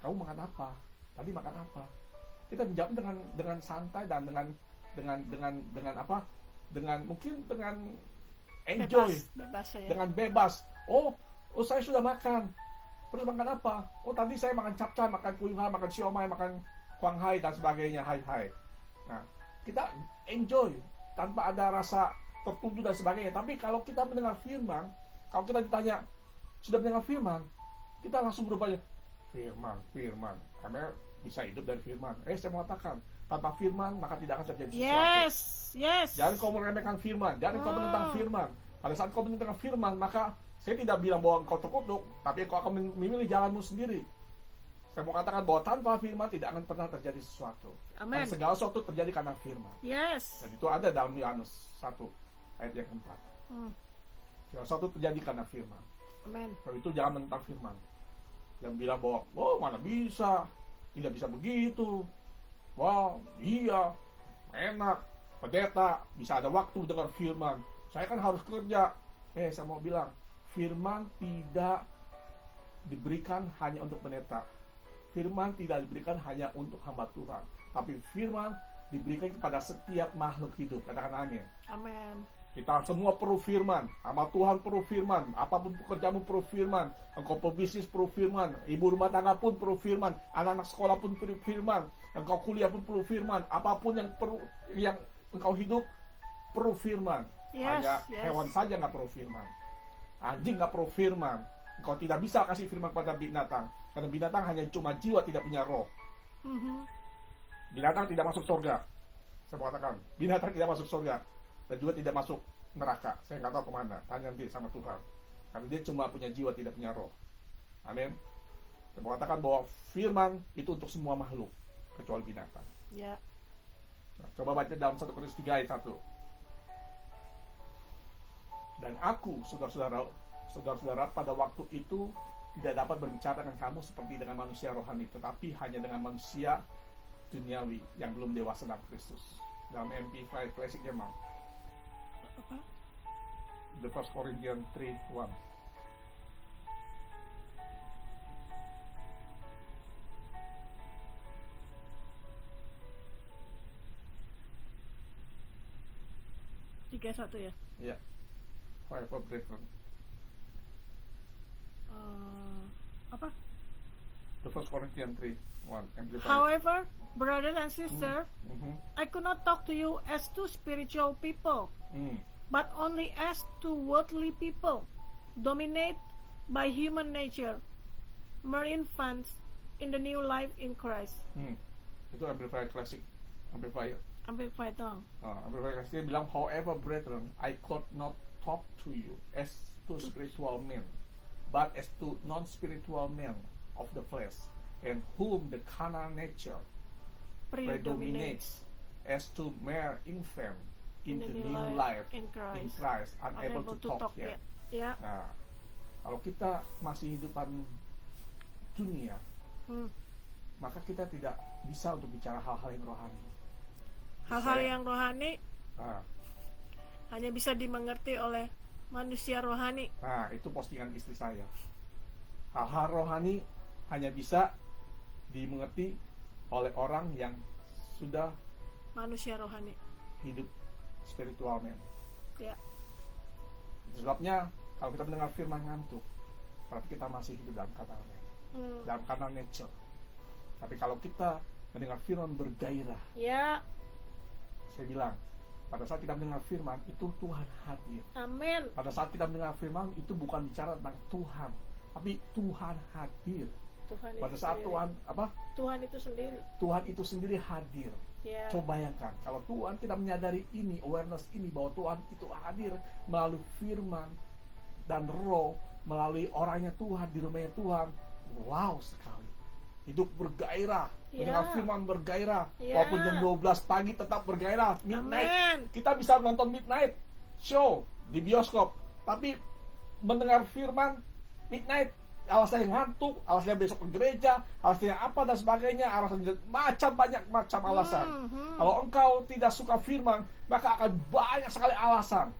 Speaker 1: Kamu makan apa? Tadi makan apa? Kita menjawab dengan santai dan dengan apa? Mungkin dengan enjoy,
Speaker 2: bebas ya.
Speaker 1: dengan bebas. Oh, saya sudah makan. Terus makan apa? Oh, tadi saya makan capcay, makan kuingha, makan siomay, makan kuanghai dan sebagainya. Hai. Nah, kita enjoy tanpa ada rasa tertuju dan sebagainya. Tapi kalau kita mendengar firman, kalau kita ditanya sudah mendengar firman, kita langsung berubah. Firman. Karena bisa hidup dari firman. Saya mengatakan tanpa firman maka tidak akan terjadi sesuatu.
Speaker 2: Yes.
Speaker 1: Jangan kau meremehkan firman, jangan kau menentang firman. Pada saat kau menentang firman, maka saya tidak bilang bahwa engkau terkutuk, tapi kau akan memilih jalanmu sendiri. Saya mau katakan bahwa tanpa firman tidak akan pernah terjadi sesuatu.
Speaker 2: Amen.
Speaker 1: Dan segala sesuatu terjadi karena firman.
Speaker 2: Yes.
Speaker 1: Dan itu ada dalam Yohanes 1 ayat yang keempat. Segala sesuatu terjadi karena firman.
Speaker 2: Amen.
Speaker 1: Kalau itu jangan menentang firman. Yang bilang bahwa, mana bisa, tidak bisa begitu. Iya, enak, pendeta, bisa ada waktu dengar firman. Saya kan harus kerja. Saya mau bilang, firman tidak diberikan hanya untuk pendeta. Firman tidak diberikan hanya untuk hamba Tuhan. Tapi firman diberikan kepada setiap makhluk hidup. Katakan amin.
Speaker 2: Amen.
Speaker 1: Kita semua perlu firman. Hamba Tuhan perlu firman. Apapun pekerjaanmu perlu firman. Engkau pebisnis perlu firman. Ibu rumah tangga pun perlu firman. Anak-anak sekolah pun perlu firman. Engkau kuliah pun perlu firman. Apapun yang engkau hidup perlu firman. Hanya hewan saja nggak perlu firman. Anjing nggak perlu firman. Engkau tidak bisa kasih firman pada binatang. Karena binatang hanya cuma jiwa, tidak punya roh. Binatang tidak masuk surga. Saya mengatakan, binatang tidak masuk surga. Dan juga tidak masuk neraka. Saya nggak tahu kemana. Tanya nanti sama Tuhan. Karena dia cuma punya jiwa, tidak punya roh. Amin. Saya mengatakan bahwa firman itu untuk semua makhluk, kecuali binatang. Nah, coba baca dalam 1 Korintus 3 ayat 1. Dan aku, saudara-saudara, pada waktu itu tidak dapat berbicara dengan kamu seperti dengan manusia rohani, tetapi hanya dengan manusia duniawi yang belum dewasa dalam Kristus. Dalam Amplified Classic memang.
Speaker 2: Apa?
Speaker 1: The 1 Corinthians 3:1.
Speaker 2: Tiga satu ya.
Speaker 1: Ya. However, brethren.
Speaker 2: Apa?
Speaker 1: The 1 Corinthians 3:1. Amplified.
Speaker 2: However, brother and sister,
Speaker 1: Mhm.
Speaker 2: I could not talk to you as to spiritual people,
Speaker 1: Hmm.
Speaker 2: but only as to worldly people, dominated by human nature, mere infants in the new life in Christ.
Speaker 1: Itu Amplified Classic. Amplified.
Speaker 2: Amplified dong.
Speaker 1: Amplified Classic dia bilang, however, brethren, I could not talk to you as to spiritual men, but as to non-spiritual men of the flesh, and whom the carnal nature predominates, as to mere infant in the new life
Speaker 2: in
Speaker 1: in
Speaker 2: Christ.
Speaker 1: Christ, unable to talk yet.
Speaker 2: Ya.
Speaker 1: Nah, kalau kita masih hidupan dunia, maka kita tidak bisa untuk bicara hal-hal yang rohani.
Speaker 2: Hal-hal yang rohani
Speaker 1: Nah,
Speaker 2: hanya bisa dimengerti oleh manusia rohani.
Speaker 1: itu postingan istri saya. Hal-hal rohani hanya bisa dimengerti oleh orang yang sudah
Speaker 2: Manusia rohani.
Speaker 1: hidup spiritual man.
Speaker 2: Ya.
Speaker 1: Sebabnya kalau kita mendengar firman ngantuk, berarti kita masih hidup dalam carnal man, dalam carnal nature. Tapi kalau kita mendengar firman bergairah,
Speaker 2: Ya.
Speaker 1: saya bilang, pada saat kita mendengar firman itu Tuhan hadir.
Speaker 2: Amin.
Speaker 1: Pada saat kita mendengar firman itu bukan bicara tentang Tuhan, tapi Tuhan hadir.
Speaker 2: Tuhan
Speaker 1: Pada
Speaker 2: itu
Speaker 1: saat
Speaker 2: sendiri. Tuhan itu sendiri.
Speaker 1: Tuhan itu sendiri hadir.
Speaker 2: Ya.
Speaker 1: Coba bayangkan, kalau Tuhan tidak menyadari ini, awareness ini bahwa Tuhan itu hadir melalui firman dan roh, melalui orangnya Tuhan, di rumahnya Tuhan. Wow sekali. Hidup bergairah, mendengar firman bergairah.
Speaker 2: Ya.
Speaker 1: Walaupun jam 12 pagi tetap bergairah. Midnight,
Speaker 2: Amin.
Speaker 1: kita bisa nonton midnight show di bioskop. Tapi mendengar firman midnight, alasannya ngantuk, alasannya besok ke gereja, alasannya apa dan sebagainya, alasannya banyak macam alasan. Kalau engkau tidak suka firman, maka akan banyak sekali alasan.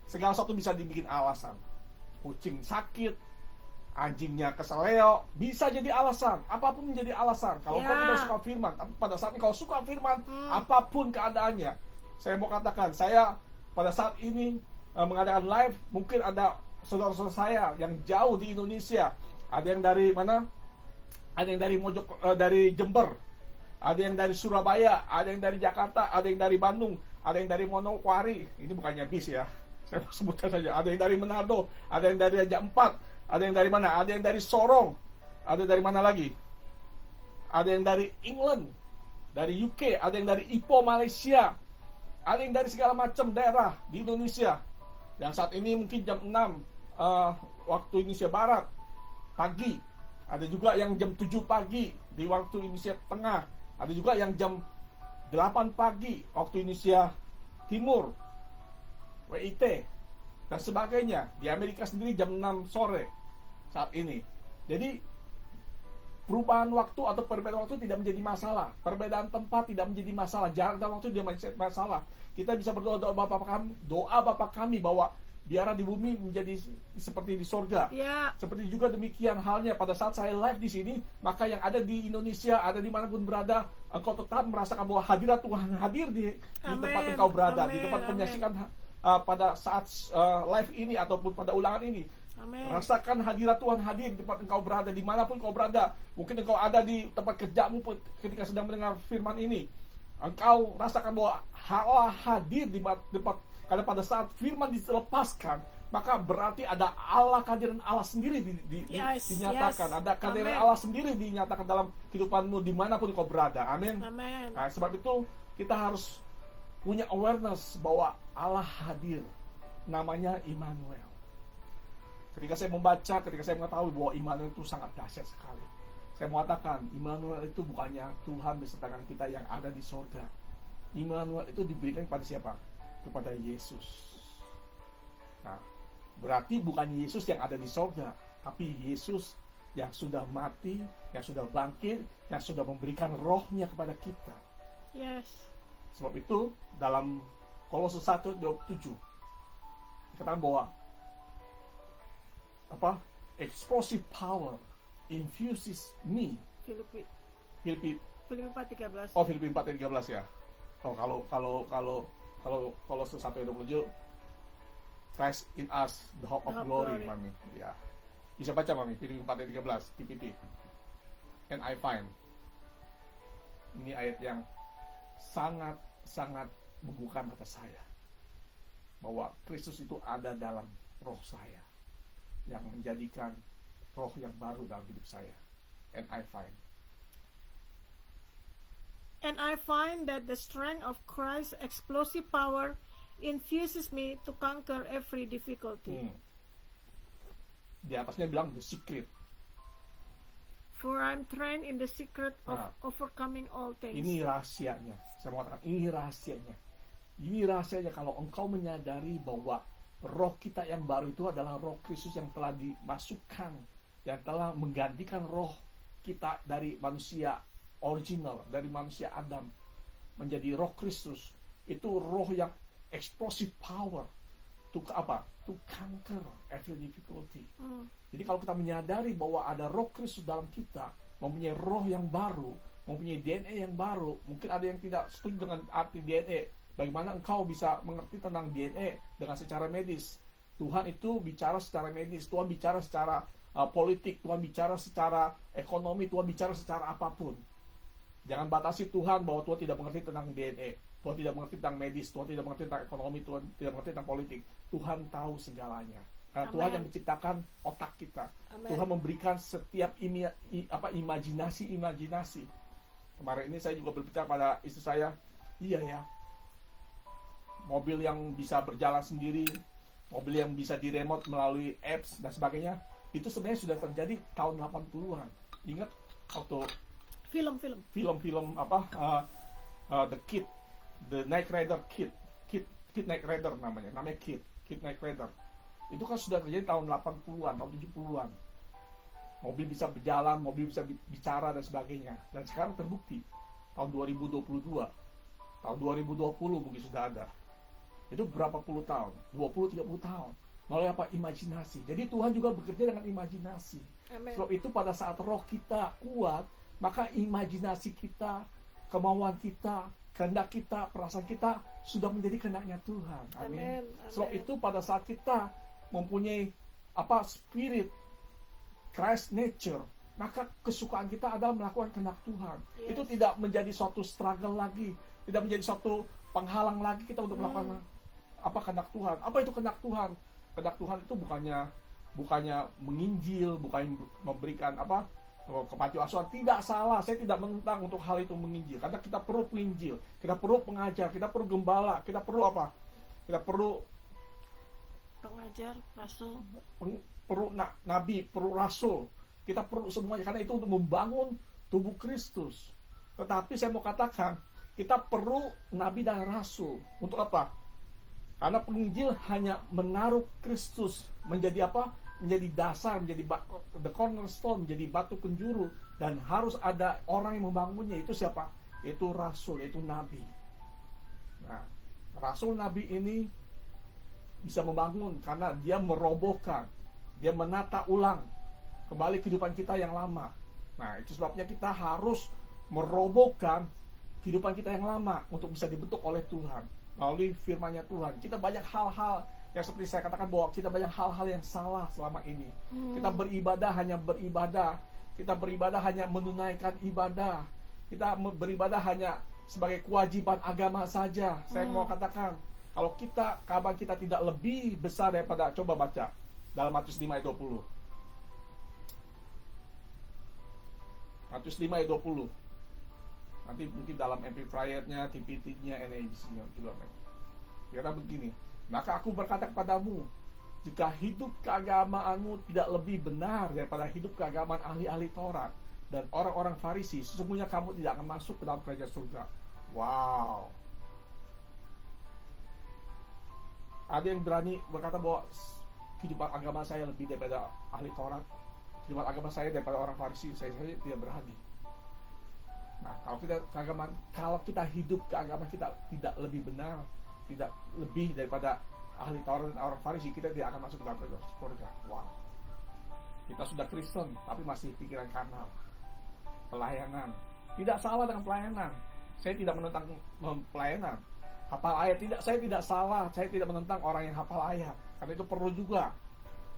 Speaker 1: Segala sesuatu bisa dibikin alasan. Kucing sakit, anjingnya keseleo, bisa jadi alasan. Apapun menjadi alasan. Kalau engkau tidak suka firman, tapi pada saat engkau suka firman, apapun keadaannya. Saya mau katakan, saya pada saat ini mengadakan live, mungkin ada saudara-saudara saya yang jauh di Indonesia. Ada yang dari mana? Ada yang dari dari Jember, ada yang dari Surabaya, ada yang dari Jakarta, ada yang dari Bandung, ada yang dari Manokwari. Ini bukannya bis ya, saya sebutkan saja. Ada yang dari Manado, ada yang dari Raja Ampat, ada yang dari mana? Ada yang dari Sorong, ada dari mana lagi? Ada yang dari England, dari UK, ada yang dari Ipoh Malaysia, ada yang dari segala macam daerah di Indonesia. Yang saat ini mungkin jam 6 waktu Indonesia Barat pagi, ada juga yang jam 7 pagi di waktu Indonesia Tengah, ada juga yang jam 8 pagi waktu Indonesia Timur, WIT dan sebagainya. Di Amerika sendiri jam 6 sore saat ini. Jadi perubahan waktu atau perbedaan waktu tidak menjadi masalah, perbedaan tempat tidak menjadi masalah, jarak dan waktu tidak menjadi masalah. Kita bisa berdoa doa Bapa kami bahwa biarlah di bumi menjadi seperti di sorga.
Speaker 2: Ya.
Speaker 1: Seperti juga demikian halnya pada saat saya live di sini, maka yang ada di Indonesia, ada dimanapun berada, engkau tetap merasakan bahwa hadirat Tuhan hadir di tempat engkau berada, di tempat penyaksikan pada saat live ini ataupun pada ulangan ini.
Speaker 2: Amin.
Speaker 1: Rasakan hadirat Tuhan hadir di tempat engkau berada, dimanapun engkau berada. Mungkin engkau ada di tempat kerjamu ketika sedang mendengar firman ini. Engkau rasakan bahwa Allah hadir di tempat. Karena pada saat firman dilepaskan, maka berarti ada Allah, kehadiran Allah sendiri dinyatakan. Ada kehadiran Allah sendiri dinyatakan dalam kehidupanmu dimanapun kau berada. Amin. Nah, sebab itu kita harus punya awareness bahwa Allah hadir. Namanya Immanuel. Ketika saya membaca, ketika saya mengetahui bahwa Immanuel itu sangat dahsyat sekali, saya mengatakan Immanuel itu bukannya Tuhan besertakan kita yang ada di surga. Immanuel itu diberikan kepada siapa? Kepada Yesus. Nah, berarti bukan Yesus yang ada di surga, tapi Yesus yang sudah mati, yang sudah bangkit, yang sudah memberikan rohnya kepada kita.
Speaker 2: Yes.
Speaker 1: Sebab itu dalam Kolose 1:27 dikatakan bahwa explosive power infuses me.
Speaker 2: Filipi
Speaker 1: Filipi
Speaker 2: 4:13.
Speaker 1: Filipi 4:13 ya. Kalau Kolose 1:27, Christ in us, the hope of
Speaker 2: The hope
Speaker 1: glory,
Speaker 2: glory.
Speaker 1: Mami. Ya. Bisa baca Mami, Filipi 4:13 PPT. And I find ini ayat yang sangat membuka mata saya bahwa Kristus itu ada dalam roh saya yang menjadikan roh yang baru dalam hidup saya. And I find
Speaker 2: that the strength of Christ's explosive power infuses me to conquer every difficulty.
Speaker 1: Di atasnya bilang the secret.
Speaker 2: For I'm trained in the secret of overcoming all things.
Speaker 1: Ini rahasianya. Saya mau katakan ini rahasianya. Ini rahasianya kalau engkau menyadari bahwa roh kita yang baru itu adalah roh Kristus yang telah dimasukkan, yang telah menggantikan roh kita dari manusia original, dari manusia Adam menjadi roh Kristus. Itu roh yang explosive power to conquer every difficulty. Jadi kalau kita menyadari bahwa ada roh Kristus dalam kita, mempunyai roh yang baru, mempunyai DNA yang baru, mungkin ada yang tidak setuju dengan arti DNA. Bagaimana engkau bisa mengerti tentang DNA dengan secara medis? Tuhan itu bicara secara medis, Tuhan bicara secara politik, Tuhan bicara secara ekonomi, Tuhan bicara secara apapun. Jangan batasi Tuhan bahwa Tuhan tidak mengerti tentang DNA, Tuhan tidak mengerti tentang medis, Tuhan tidak mengerti tentang ekonomi, Tuhan tidak mengerti tentang politik. Tuhan tahu segalanya. Karena Tuhan yang menciptakan otak kita.
Speaker 2: Amen.
Speaker 1: Tuhan memberikan setiap imajinasi. Kemarin ini saya juga berbicara pada istri saya, iya ya, mobil yang bisa berjalan sendiri, mobil yang bisa diremote melalui apps dan sebagainya, itu sebenarnya sudah terjadi tahun 80-an. Ingat waktu film-film The Kid, The Knight Rider Kid Knight Rider namanya Kid Knight Rider. Itu kan sudah terjadi tahun 80-an, tahun 70-an. Mobil bisa berjalan, mobil bisa bicara dan sebagainya. Dan sekarang terbukti tahun 2022, tahun 2020 mungkin sudah ada. Itu berapa puluh tahun? 20-30 tahun. Melalui imajinasi. Jadi Tuhan juga bekerja dengan imajinasi.
Speaker 2: Amen.
Speaker 1: Sebab itu pada saat roh kita kuat, maka imajinasi kita, kemauan kita, kehendak kita, perasaan kita sudah menjadi kehendaknya Tuhan. Amin. Sebab itu pada saat kita mempunyai spirit Christ nature, maka kesukaan kita adalah melakukan kehendak Tuhan.
Speaker 2: Yes.
Speaker 1: Itu tidak menjadi suatu struggle lagi, tidak menjadi suatu penghalang lagi kita untuk melakukan kehendak Tuhan. Apa itu kehendak Tuhan? Kehendak Tuhan itu bukannya menginjil, bukan memberikan kepanti asuhan. Tidak salah, saya tidak menentang untuk hal itu menginjil. Karena kita perlu penginjil, kita perlu pengajar, kita perlu gembala, kita perlu Kita perlu
Speaker 2: pengajar, rasul,
Speaker 1: perlu nabi, perlu rasul. Kita perlu semuanya karena itu untuk membangun tubuh Kristus. Tetapi saya mau katakan, kita perlu nabi dan rasul. Untuk apa? Karena penginjil hanya menaruh Kristus menjadi menjadi dasar, menjadi the cornerstone, menjadi batu penjuru, dan harus ada orang yang membangunnya. Itu siapa? Itu rasul, itu nabi. Nah, rasul nabi ini bisa membangun karena dia merobohkan, dia menata ulang kembali kehidupan kita yang lama. Nah, itu sebabnya kita harus merobohkan kehidupan kita yang lama untuk bisa dibentuk oleh Tuhan melalui firman-Nya Tuhan. Kita banyak hal-hal yang seperti saya katakan bahwa kita banyak hal-hal yang salah selama ini. Kita beribadah hanya beribadah, kita beribadah hanya menunaikan ibadah, kita beribadah hanya sebagai kewajiban agama saja. Saya mau katakan, kalau kabar kita tidak lebih besar daripada, coba baca dalam Matius 5 ayat 20. Matius 5 ayat 20. Nanti mungkin dalam Amplified-nya, TPT-nya, NABC-nya juga. Kira begini, maka aku berkata kepadamu, jika hidup keagamaanmu tidak lebih benar daripada hidup keagamaan ahli-ahli Taurat dan orang-orang Farisi, sesungguhnya kamu tidak akan masuk ke dalam kerajaan surga. Wow. Ada yang berani berkata bahwa kehidupan agama saya lebih daripada ahli Taurat? Khidmat agama saya daripada orang Farisi, saya tidak berani. Nah, kalau kita hidup ke agama kita tidak lebih benar, tidak lebih daripada ahli Taurat dan orang Farisi, kita tidak akan masuk ke dalam surga. Wow. Kita sudah Kristen, tapi masih pikiran karnal. Pelayanan. Tidak salah dengan pelayanan. Saya tidak menentang pelayanan. Hafal ayat, saya tidak salah. Saya tidak menentang orang yang hafal ayat. Karena itu perlu juga.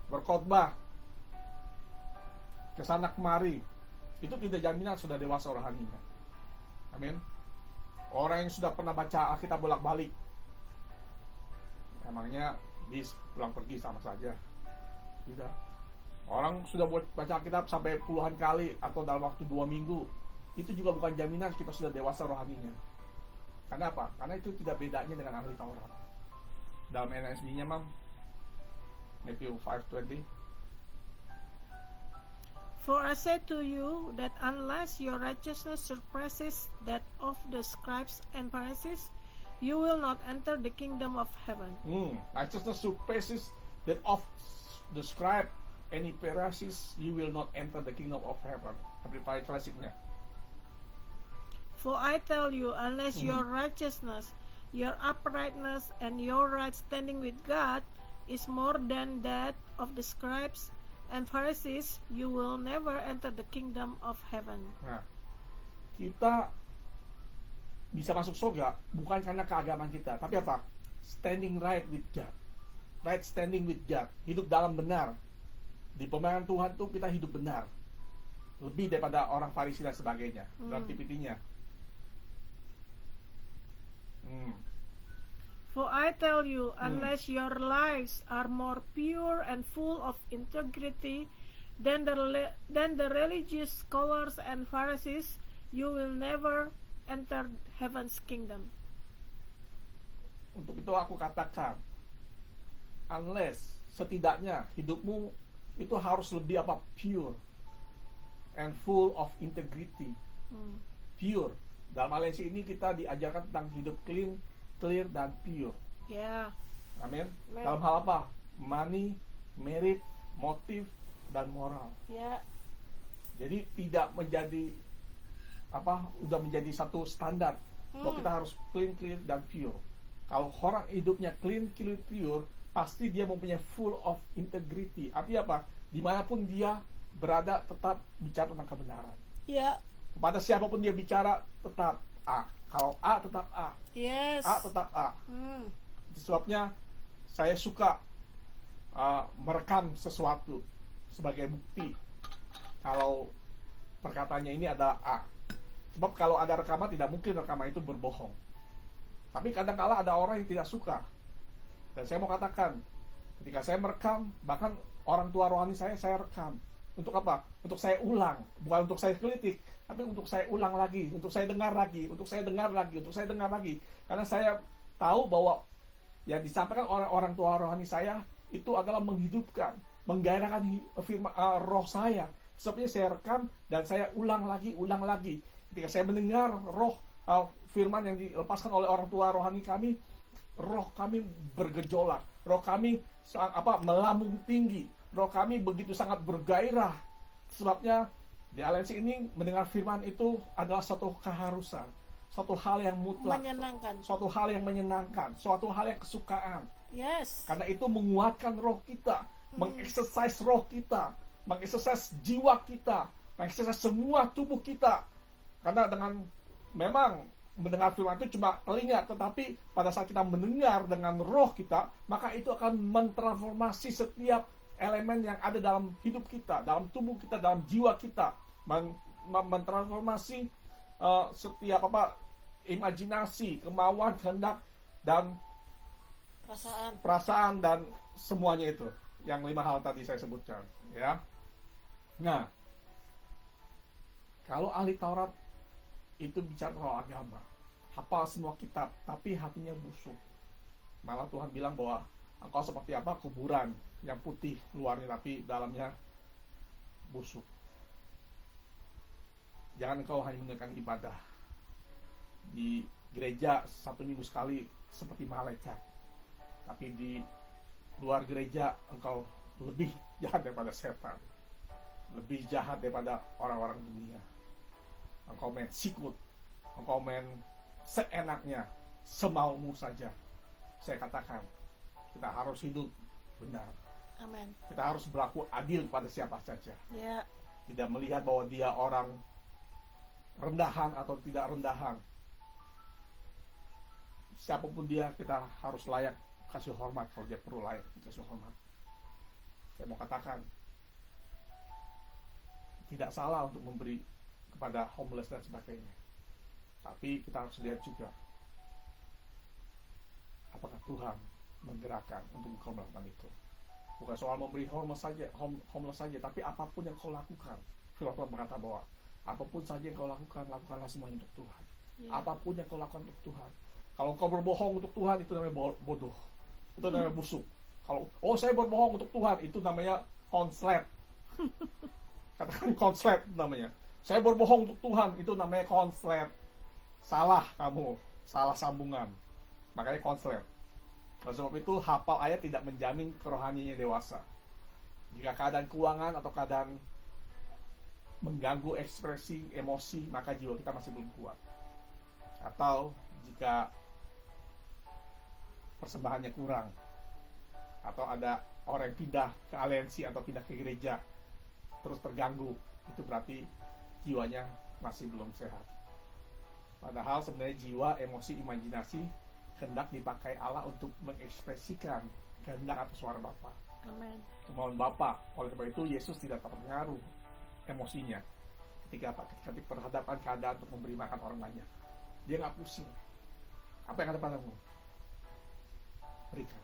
Speaker 1: Berkhotbah. Kesana kemari. Itu tidak jaminan sudah dewasa rohaninya. Amin. Orang yang sudah pernah baca Alkitab bolak-balik, emangnya bis pulang pergi sama saja? Tidak. Orang sudah baca Alkitab sampai puluhan kali atau dalam waktu 2 minggu, itu juga bukan jaminan kita sudah dewasa rohaninya. Karena apa? Karena itu tidak bedanya dengan ahli Taurat. Dalam NSB-nya, Matthew 5:20.
Speaker 2: For I say to you that unless your righteousness surpasses that of the scribes and Pharisees, you will not enter the kingdom of heaven.
Speaker 1: Righteousness surpasses that of the scribe and Pharisees, you will not enter the kingdom of heaven. Amplified Classic-nya.
Speaker 2: For I tell you, unless your righteousness, your uprightness, and your right standing with God is more than that of the scribes and Pharisees, you will never enter the kingdom of heaven.
Speaker 1: Nah, kita bisa masuk surga bukan karena keagamaan kita, tapi apa? Standing right with God. Right standing with God. Hidup dalam benar. Di pemeliharaan Tuhan tuh kita hidup benar. Lebih daripada orang Farisi dan sebagainya. Dalam TPT-nya.
Speaker 2: For I tell you, unless your lives are more pure and full of integrity than the religious scholars and Pharisees, you will never enter heaven's kingdom.
Speaker 1: Untuk itu aku katakan, unless, setidaknya hidupmu itu harus lebih pure and full of integrity. Pure. Dalam aliansi ini kita diajarkan tentang hidup clear dan pure.
Speaker 2: Yeah.
Speaker 1: Amin. Dalam hal apa? Money, merit, motif, dan moral.
Speaker 2: Yeah.
Speaker 1: Jadi tidak menjadi udah menjadi satu standar bahwa kita harus clear dan pure. Kalau orang hidupnya clear, pure, pasti dia mempunyai full of integrity. Artinya apa? Dimanapun dia berada tetap bicara tentang kebenaran.
Speaker 2: Yeah.
Speaker 1: Kepada siapapun dia bicara tetap A. Kalau A tetap A.
Speaker 2: Yes.
Speaker 1: A tetap A. Sebabnya saya suka merekam sesuatu sebagai bukti kalau perkataannya ini adalah A. Sebab kalau ada rekaman, tidak mungkin rekaman itu berbohong. Tapi kadang-kala ada orang yang tidak suka. Dan saya mau katakan, ketika saya merekam, bahkan orang tua rohani saya rekam. Untuk apa? Untuk saya ulang. Bukan untuk saya kritik, tapi untuk saya ulang lagi, untuk saya dengar lagi, untuk saya dengar lagi, untuk saya dengar lagi. Karena saya tahu bahwa yang disampaikan oleh orang tua rohani saya itu adalah menghidupkan, menggairahkan firman roh saya. Sebabnya saya rekam dan saya ulang lagi. Ketika saya mendengar roh firman yang dilepaskan oleh orang tua rohani kami, roh kami bergejolak, roh kami melambung tinggi, roh kami begitu sangat bergairah. Sebabnya di aliansi ini mendengar firman itu adalah suatu keharusan, suatu hal yang mutlak, suatu hal yang menyenangkan, suatu hal yang kesukaan.
Speaker 2: Yes. Karena
Speaker 1: itu menguatkan roh kita, mengeksersis roh kita, mengeksersis jiwa kita, mengeksersis semua tubuh kita. Karena dengan memang mendengar firman itu cuma telinga, tetapi pada saat kita mendengar dengan roh kita, maka itu akan mentransformasi setiap elemen yang ada dalam hidup kita, dalam tubuh kita, dalam jiwa kita, mentransformasi setiap imajinasi, kemauan, kehendak, dan perasaan dan semuanya itu, yang 5 hal tadi saya sebutkan, ya. Nah, kalau ahli Taurat itu bicara soal agama, hafal semua kitab, tapi hatinya busuk. Malah Tuhan bilang bahwa engkau seperti kuburan yang putih luarnya tapi dalamnya busuk. Jangan engkau hanya menunaikan ibadah di gereja 1 minggu sekali seperti malaikat, tapi di luar gereja engkau lebih jahat daripada setan. lebih jahat daripada orang-orang dunia. Engkau main sikut, engkau main seenaknya, semaumu saja. Saya katakan, kita harus hidup benar.
Speaker 2: Amen.
Speaker 1: Kita harus berlaku adil pada siapa saja.
Speaker 2: Yeah.
Speaker 1: Tidak melihat bahwa dia orang rendahan atau tidak rendahan. Siapapun dia, kita harus layak kasih hormat kalau dia perlu layak kasih hormat. Saya mau katakan, tidak salah untuk memberi kepada homeless dan sebagainya. Tapi kita harus lihat juga, apakah Tuhan menggerakkan untuk engkau melakukan itu. Bukan soal memberi homeless saja, tapi apapun yang kau lakukan. Firman Tuhan berkata bahwa apapun saja yang kau lakukan, lakukanlah semuanya untuk Tuhan.
Speaker 2: Yeah.
Speaker 1: Apapun yang kau lakukan untuk Tuhan. Kalau kau berbohong untuk Tuhan, itu namanya bodoh. Itu namanya busuk. Kalau saya berbohong untuk Tuhan, itu namanya konslet. Katakan konslet namanya. Saya berbohong untuk Tuhan, itu namanya konslet. Salah kamu, salah sambungan. Makanya konslet. Oleh sebab itu, hafal ayat tidak menjamin kerohaniannya dewasa. Jika keadaan keuangan atau keadaan mengganggu ekspresi, emosi, maka jiwa kita masih belum kuat. Atau jika persembahannya kurang, atau ada orang yang pindah ke aliansi atau pindah ke gereja, terus terganggu, itu berarti jiwanya masih belum sehat. Padahal sebenarnya jiwa, emosi, imajinasi hendak dipakai Allah untuk mengekspresikan kehendak atau suara Bapa.
Speaker 2: Amen.
Speaker 1: Kemauan Bapa. Oleh sebab itu Yesus tidak terpengaruh emosinya ketika berhadapan keadaan untuk memberi makan orang banyak. Dia nggak pusing. Apa yang ada padamu? Berikan.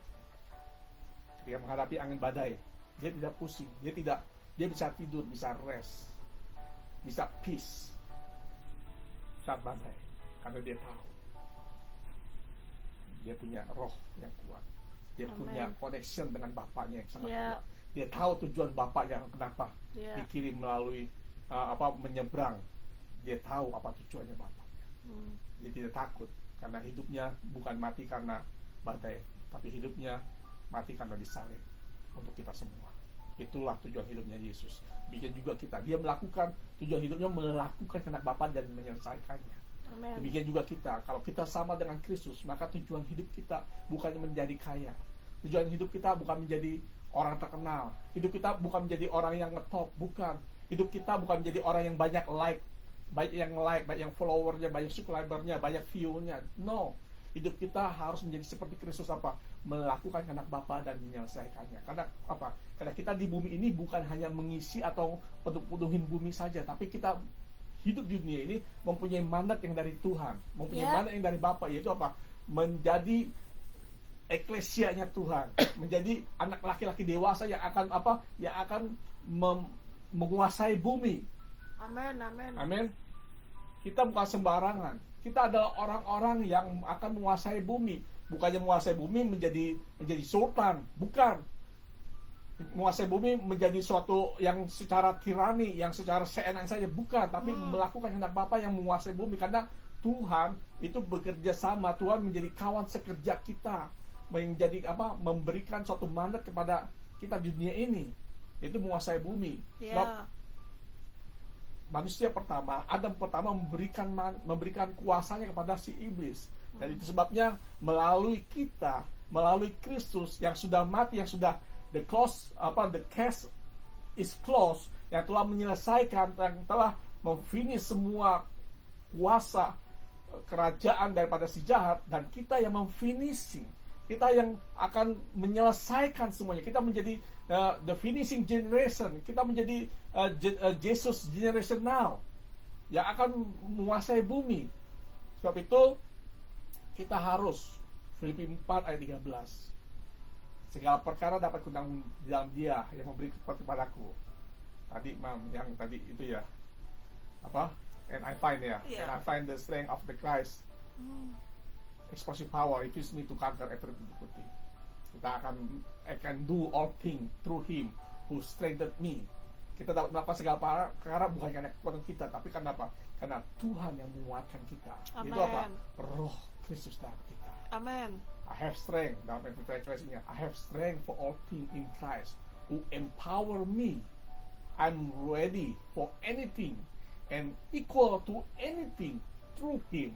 Speaker 1: Ketika menghadapi angin badai, dia tidak pusing. Dia bisa tidur, bisa rest, bisa peace saat badai, karena dia tahu dia punya roh yang kuat. Dia
Speaker 2: Amen.
Speaker 1: punya connection dengan Bapaknya yang sangat
Speaker 2: Yeah.
Speaker 1: kuat. Dia tahu tujuan Bapaknya kenapa
Speaker 2: Yeah.
Speaker 1: dikirim melalui menyeberang. Dia tahu apa tujuannya Bapaknya. Dia tidak takut karena hidupnya bukan mati karena badai, tapi hidupnya mati karena disalib untuk kita semua. Itulah tujuan hidupnya Yesus. Demikian juga kita. Dia melakukan tujuan hidupnya, melakukan kehendak Bapa dan menyelesaikannya.
Speaker 2: Amen.
Speaker 1: Demikian juga kita. Kalau kita sama dengan Kristus, maka tujuan hidup kita bukannya menjadi kaya. Tujuan hidup kita bukan menjadi orang terkenal. Hidup kita bukan menjadi orang yang ngetop, bukan. Hidup kita bukan menjadi orang yang banyak like, banyak yang followernya, banyak subscribernya, banyak view-nya. No. Hidup kita harus menjadi seperti Kristus apa? Melakukan kehendak Bapa dan menyelesaikannya. Karena apa? Karena kita di bumi ini bukan hanya mengisi atau penuhin bumi saja, tapi kita hidup di dunia ini mempunyai mandat yang dari Tuhan, mempunyai mandat yang dari Bapa, yaitu apa? Menjadi eklesianya Tuhan, menjadi anak laki-laki dewasa yang akan apa? Yang akan menguasai bumi.
Speaker 2: Amen. Amen.
Speaker 1: Amin. Kita bukan sembarangan. Kita adalah orang-orang yang akan menguasai bumi. Bukannya menguasai bumi menjadi sultan, bukan. Menguasai bumi menjadi suatu yang secara tirani, yang secara seenak saja, bukan, tapi melakukan kehendak Bapa yang menguasai bumi. Karena Tuhan itu bekerja sama, Tuhan menjadi kawan sekerja kita, menjadi apa? Memberikan suatu mandat kepada kita di dunia ini, itu menguasai bumi. Sebab manusia pertama, Adam pertama memberikan kuasanya kepada si iblis. Dan itu sebabnya melalui kita, melalui Kristus yang sudah mati, yang sudah the case is closed, yang telah menyelesaikan, yang telah memfinish semua kuasa kerajaan daripada si jahat, dan kita yang memfinishing, kita yang akan menyelesaikan semuanya. Kita menjadi the finishing generation, kita menjadi Jesus generation now, yang akan menguasai bumi. Sebab itu kita harus, Filipi 4 ayat 13, segala perkara dapat kutanggung di dalam Dia yang memberi kepadaku. Tadi yang tadi itu ya, apa? And I find the strength of the Christ, explosive power, it gives me to conquer every difficulty. I can do all things through Him who strengthened me. Kita dapat melakukan segala perkara bukan karena kekuatan kita, tapi karena apa? Karena Tuhan yang menguatkan kita.
Speaker 2: Amen.
Speaker 1: Itu apa? Roh Kristus dalam kita.
Speaker 2: Amen.
Speaker 1: I have strength, dalam translation-nya, I have strength for all things in Christ who empower me. I'm ready for anything and equal to anything through Him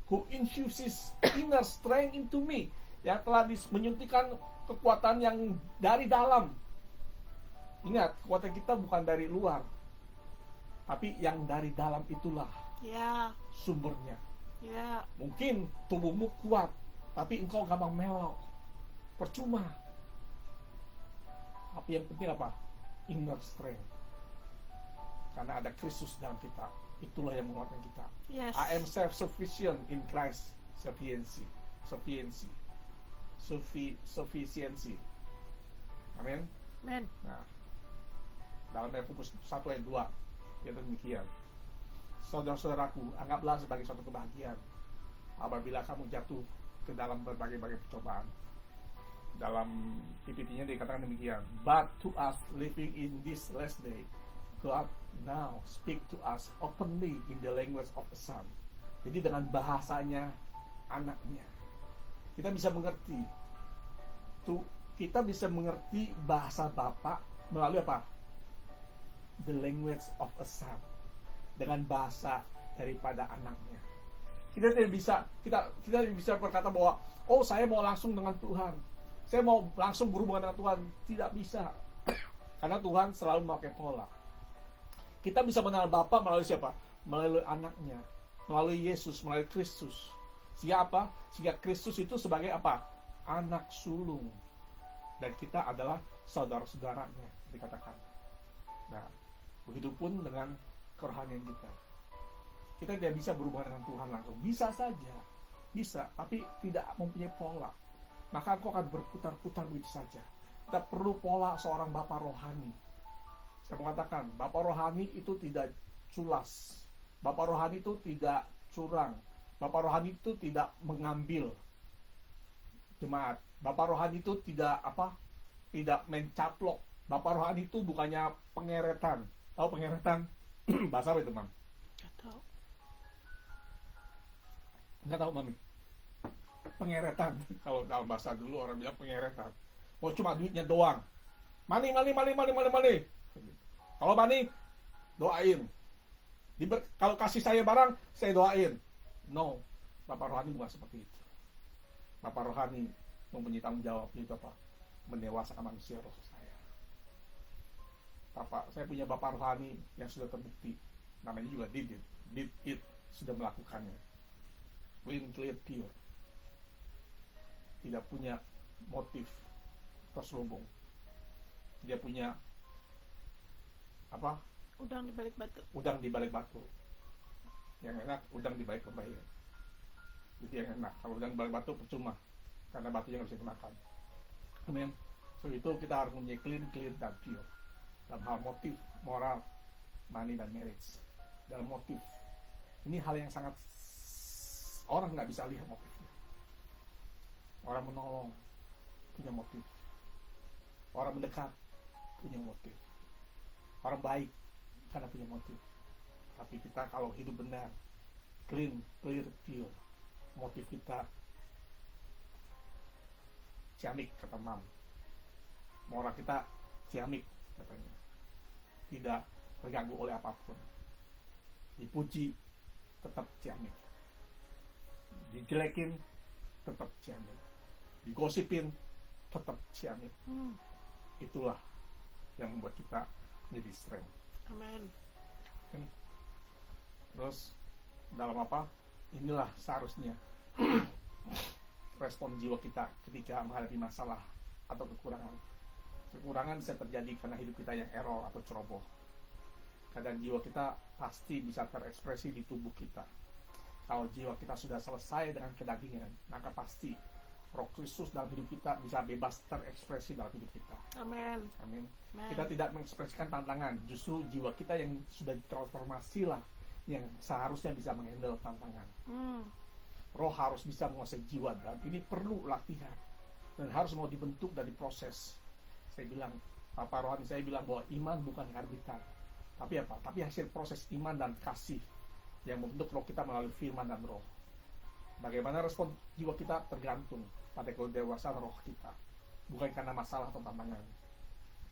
Speaker 1: who infuses inner strength into me, yang telah menyuntikkan kekuatan yang dari dalam. Ingat, kekuatan kita bukan dari luar, tapi yang dari dalam itulah
Speaker 2: Yeah.
Speaker 1: sumbernya.
Speaker 2: Yeah.
Speaker 1: Mungkin tubuhmu kuat, tapi engkau gampang mellow, percuma. Tapi yang penting apa? Inner strength. Karena ada Kristus dalam kita, itulah yang menguatkan kita.
Speaker 2: Yes.
Speaker 1: I am self-sufficient in Christ. Sufficiency. Amin.
Speaker 2: Amen.
Speaker 1: Nah, dalam Yakobus 1 ayat 2 ya demikian. Saudara-saudaraku, anggaplah sebagai suatu kebahagiaan apabila kamu jatuh ke dalam berbagai-bagai percobaan. Dalam PPT-nya dikatakan demikian. But to us living in this last day, God now speak to us openly in the language of the Son. Jadi dengan bahasanya anaknya, kita bisa mengerti. Kita bisa mengerti bahasa Bapa melalui apa? The language of a son, dengan bahasa daripada anaknya. Kita tidak bisa berkata bahwa saya mau langsung dengan Tuhan, saya mau langsung berhubungan dengan Tuhan. Tidak bisa. Karena Tuhan selalu memakai pola. Kita bisa mengenal Bapa melalui siapa? Melalui anaknya, melalui Yesus, melalui Kristus. Siapa? Sehingga Kristus itu sebagai apa? Anak sulung. Dan kita adalah saudara-saudaranya, dikatakan. Nah, begitupun dengan kerohanian kita. Kita tidak bisa berhubungan dengan Tuhan langsung. Bisa saja, bisa, tapi tidak mempunyai pola. Maka engkau akan berputar-putar begitu saja. Kita perlu pola seorang Bapa rohani. Saya mengatakan, Bapa rohani itu tidak culas. Bapa rohani itu tidak curang. Bapa rohani itu tidak mengambil jemaat. Bapa rohani itu tidak mencaplok. Bapa rohani itu bukannya pengeretan. Tahu pengeretan? Bahasa apa itu, Mam?
Speaker 2: Gak tahu.
Speaker 1: Nggak tahu, Mami. Pengeretan. Kalau dalam bahasa dulu orang bilang pengeretan. Oh, cuma duitnya doang. Mani. Kalau mani, doain. Kalau kasih saya barang, saya doain. No, Bapak rohani bukan seperti itu. Bapak rohani mempunyai tanggung jawab, yaitu apa? Mendewasakan manusia roh saya. Saya punya Bapak rohani yang sudah terbukti. Namanya juga did it, sudah melakukannya. Clean, clear, pure. Tidak punya motif terselubung. Dia punya
Speaker 2: Udang di balik batu.
Speaker 1: udang di balik batu. Yang enak udang di balik kebaya. Itu yang enak. Kalau udang di balik batu percuma, karena batunya nggak bisa dimakan. Amin. So itu kita harus mempunyai clean dan pure dalam hal motif, moral, money dan marriage. Dalam motif ini hal yang sangat orang nggak bisa lihat motifnya. Orang menolong punya motif. Orang mendekat punya motif. Orang baik karena punya motif. Tapi kita kalau hidup benar, clean, clear, pure, motif kita ciamik, kata Mam. Moral kita ciamik, katanya. Tidak terganggu oleh apapun. Dipuji tetap ciamik. Dijelekin tetap ciamik. Digosipin tetap ciamik. Itulah yang membuat kita jadi strength.
Speaker 2: Amen.
Speaker 1: Terus dalam apa? Inilah seharusnya respon jiwa kita ketika menghadapi masalah atau kekurangan. Kekurangan bisa terjadi karena hidup kita yang error atau ceroboh. Kadang jiwa kita pasti bisa terekspresi di tubuh kita. Kalau jiwa kita sudah selesai dengan kedagingan, maka pasti Roh Kristus dalam hidup kita bisa bebas terekspresi dalam hidup kita.
Speaker 2: Amen.
Speaker 1: Amin.
Speaker 2: Amen.
Speaker 1: Kita tidak mengekspresikan tantangan, justru jiwa kita yang sudah ditransformasi lah yang seharusnya bisa menghandle tantangan. Roh harus bisa menguasai jiwa, dan ini perlu latihan dan harus mau dibentuk dan diproses. Saya bilang, Bapak rohani saya bilang bahwa iman bukan karbitan, tapi apa? Tapi hasil proses iman dan kasih yang membentuk roh kita melalui firman dan roh. Bagaimana respon jiwa kita tergantung pada kedewasaan roh kita, bukan karena masalah atau tantangan.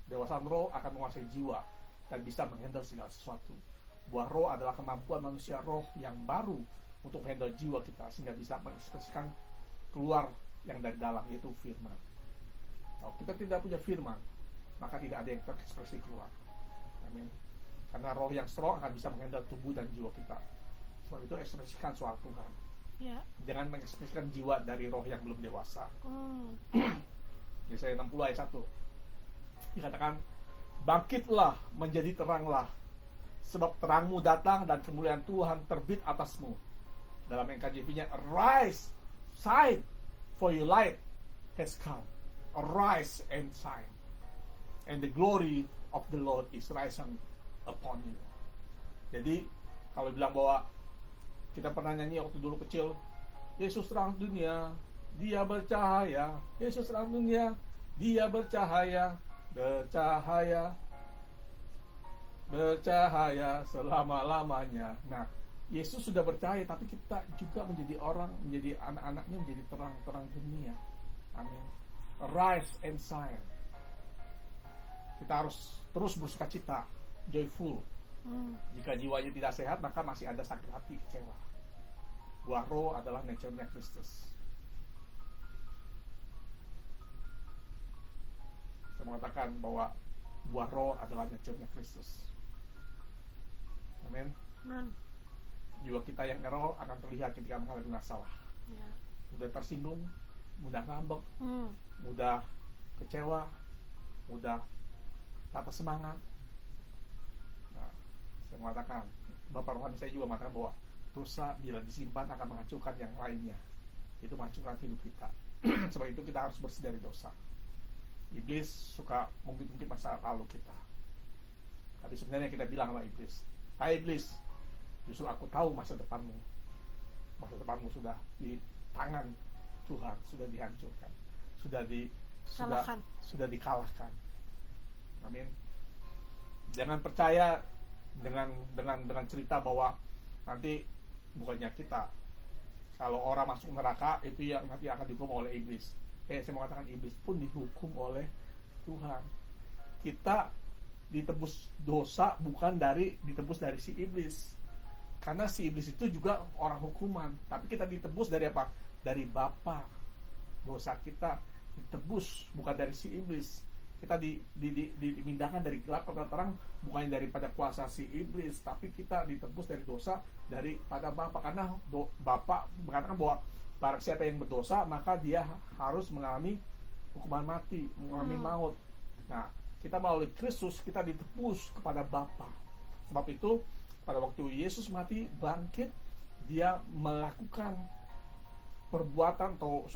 Speaker 1: Dewasaan roh akan menguasai jiwa dan bisa menghandle segala sesuatu. Buah roh adalah kemampuan manusia roh yang baru untuk handle jiwa kita, sehingga bisa mengekspresikan keluar yang dari dalam, yaitu firman. Kalau kita tidak punya firman, maka tidak ada yang terekspresi keluar. Amin. Karena roh yang strong akan bisa menghandle tubuh dan jiwa kita. Sebab itu ekspresikan soal Tuhan.
Speaker 2: Yeah.
Speaker 1: Jangan mengekspresikan jiwa dari roh yang belum dewasa. Yesaya 60 ayat 1 dikatakan, bangkitlah menjadi teranglah, sebab terangmu datang dan kemuliaan Tuhan terbit atasmu. Dalam NKJV-nya, arise, shine, for your light has come. Arise and shine, and the glory of the Lord is rising upon you. Jadi kalau bilang bahwa kita pernah nyanyi waktu dulu kecil, Yesus terang dunia, Dia bercahaya, Yesus terang dunia, Dia bercahaya, bercahaya, bercahaya selama-lamanya. Nah, Yesus sudah bercahaya, tapi kita juga menjadi orang, menjadi anak-anaknya, menjadi terang-terang dunia. Amin. Rise and shine. Kita harus terus bersukacita, joyful. Jika jiwanya tidak sehat, maka masih ada sakit hati, kecewa. Buah roh adalah nature-nya Kristus. Saya mengatakan bahwa buah roh adalah nature-nya Kristus. Amin. Jiwa kita yang error akan terlihat ketika mengalami masalah.
Speaker 2: Yeah.
Speaker 1: Mudah tersinggung, mudah ngambek, mudah kecewa, mudah patah semangat. Nah, saya mengatakan, Bapak rohani saya juga mengatakan bahwa dosa bila disimpan akan menghancurkan yang lainnya. Itu menghancurkan hidup kita. Sebab itu kita harus bersih dari dosa. Iblis suka mungkin masa lalu kita. Tapi sebenarnya kita bilang sama iblis, hai iblis, justru aku tahu masa depanmu. Masa depanmu sudah di tangan Tuhan, sudah dihancurkan, sudah dikalahkan. Amin. Jangan percaya dengan cerita bahwa nanti bukannya kita, kalau orang masuk neraka itu yang nanti akan dihukum oleh iblis. Saya mau katakan iblis pun dihukum oleh Tuhan. Kita ditebus dosa bukan ditebus dari si iblis. Karena si iblis itu juga orang hukuman, tapi kita ditebus dari apa? Dari Bapa. Dosa kita ditebus bukan dari si iblis. Kita dipindahkan dari gelap kepada terang, bukan daripada kuasa si iblis, tapi kita ditebus dari dosa daripada Bapa. Karena Bapa mengatakan bahwa barang siapa yang berdosa, maka dia harus mengalami hukuman mati, mengalami maut. Nah, kita melalui Kristus, kita ditebus kepada Bapa. Sebab itu, pada waktu Yesus mati, bangkit, dia melakukan perbuatan atau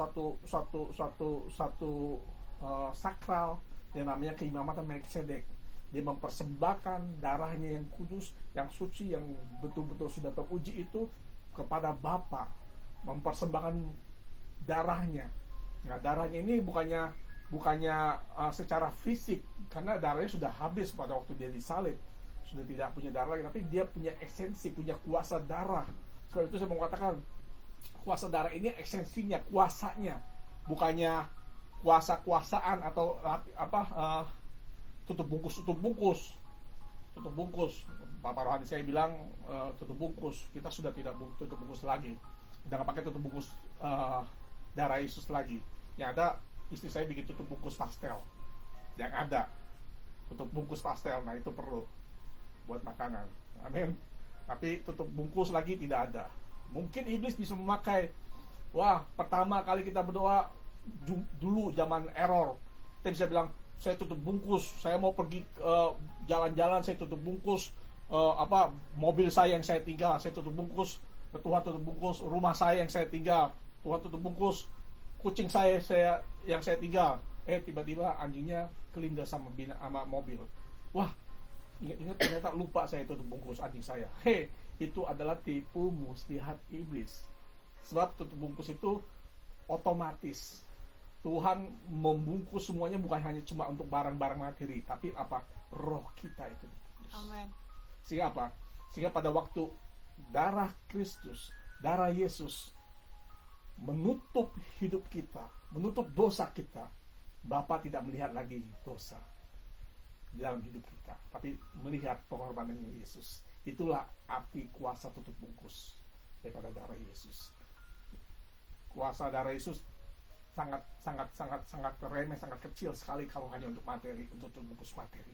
Speaker 1: suatu sakral yang namanya keimamatan Melkisedek. Dia mempersembahkan darahnya yang kudus, yang suci, yang betul-betul sudah teruji itu kepada Bapa. Mempersembahkan darahnya. Nah, darahnya ini bukannya secara fisik, karena darahnya sudah habis pada waktu dia disalib, sudah tidak punya darah lagi, tapi dia punya esensi, punya kuasa darah. Sebab itu saya mau katakan, kuasa darah ini esensinya, kuasanya, bukannya kuasa-kuasaan atau tutup bungkus. Bapak rohani saya bilang tutup bungkus. Kita sudah tidak tutup bungkus lagi. Udah nggak pakai tutup bungkus darah Yesus lagi. Yang ada istri saya bikin tutup bungkus pastel. Yang ada tutup bungkus pastel, nah itu perlu buat makanan. Amin. Tapi tutup bungkus lagi tidak ada. Mungkin iblis bisa memakai. Wah, pertama kali kita berdoa dulu zaman error, kita bisa bilang saya tutup bungkus. Saya mau pergi jalan-jalan, saya tutup bungkus. Mobil saya yang saya tinggal, saya tutup bungkus. Tuhan tutup bungkus. Rumah saya yang saya tinggal, Tuhan tutup bungkus. Kucing saya yang saya tinggal. Tiba-tiba anjingnya kelindas sama mobil. Wah, ingat ternyata lupa saya tutup bungkus anjing saya. Itu adalah tipu muslihat iblis. Sebab tutup bungkus itu otomatis. Tuhan membungkus semuanya bukan hanya cuma untuk barang-barang materi, tapi roh kita itu.
Speaker 2: Amen.
Speaker 1: Sehingga Sehingga pada waktu darah Kristus, darah Yesus menutup hidup kita, menutup dosa kita, Bapa tidak melihat lagi dosa. di dalam hidup kita, tapi melihat pengorbanan Yesus. Itulah arti kuasa tutup bungkus daripada darah Yesus. Kuasa darah Yesus sangat remeh, sangat kecil sekali kalau hanya untuk materi, untuk bungkus materi.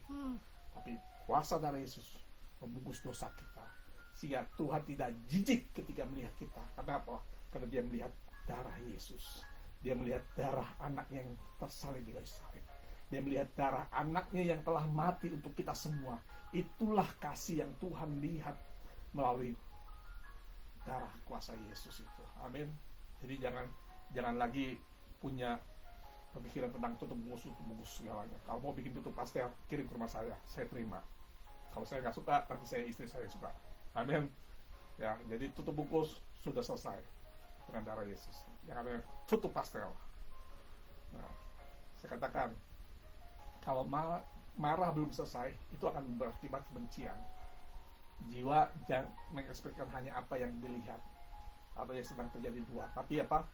Speaker 1: Tapi kuasa darah Yesus membungkus dosa kita, sehingga Tuhan tidak jijik ketika melihat kita. Kenapa? Karena dia melihat darah Yesus. Dia melihat darah anaknya yang tersalib di kayu salib. Dia melihat darah anaknya yang telah mati untuk kita semua. Itulah kasih yang Tuhan lihat melalui darah kuasa Yesus itu. Amin. Jadi jangan lagi punya pemikiran tentang tutup bungkus segalanya. Kalau mau bikin tutup pastel, kirim ke rumah saya terima. Kalau saya nggak suka, nanti istri saya suka. Amin. Ya, jadi tutup bungkus sudah selesai dengan darah Yesus. Yang ada tutup pastel. Nah, saya katakan, kalau marah belum selesai, itu akan berakibat kebencian. Jiwa jangan mengekspresikan hanya apa yang dilihat atau yang sedang terjadi di luar, tapi apa?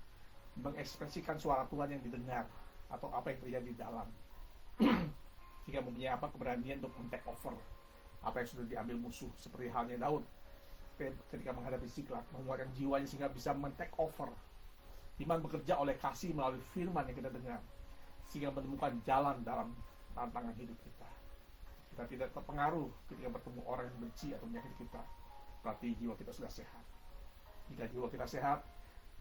Speaker 1: Mengekspresikan suara Tuhan yang didengar atau apa yang terjadi di dalam. Jika mempunyai apa keberanian untuk men-take over apa yang sudah diambil musuh, seperti halnya Daud ketika menghadapi Siklag, mengeluarkan jiwanya sehingga bisa men-take over. Iman bekerja oleh kasih melalui firman yang kita dengar, sehingga menemukan jalan dalam tantangan hidup kita. Kita tidak terpengaruh ketika bertemu orang yang benci atau menyakiti kita. Berarti jiwa kita sudah sehat. Jika jiwa kita sehat,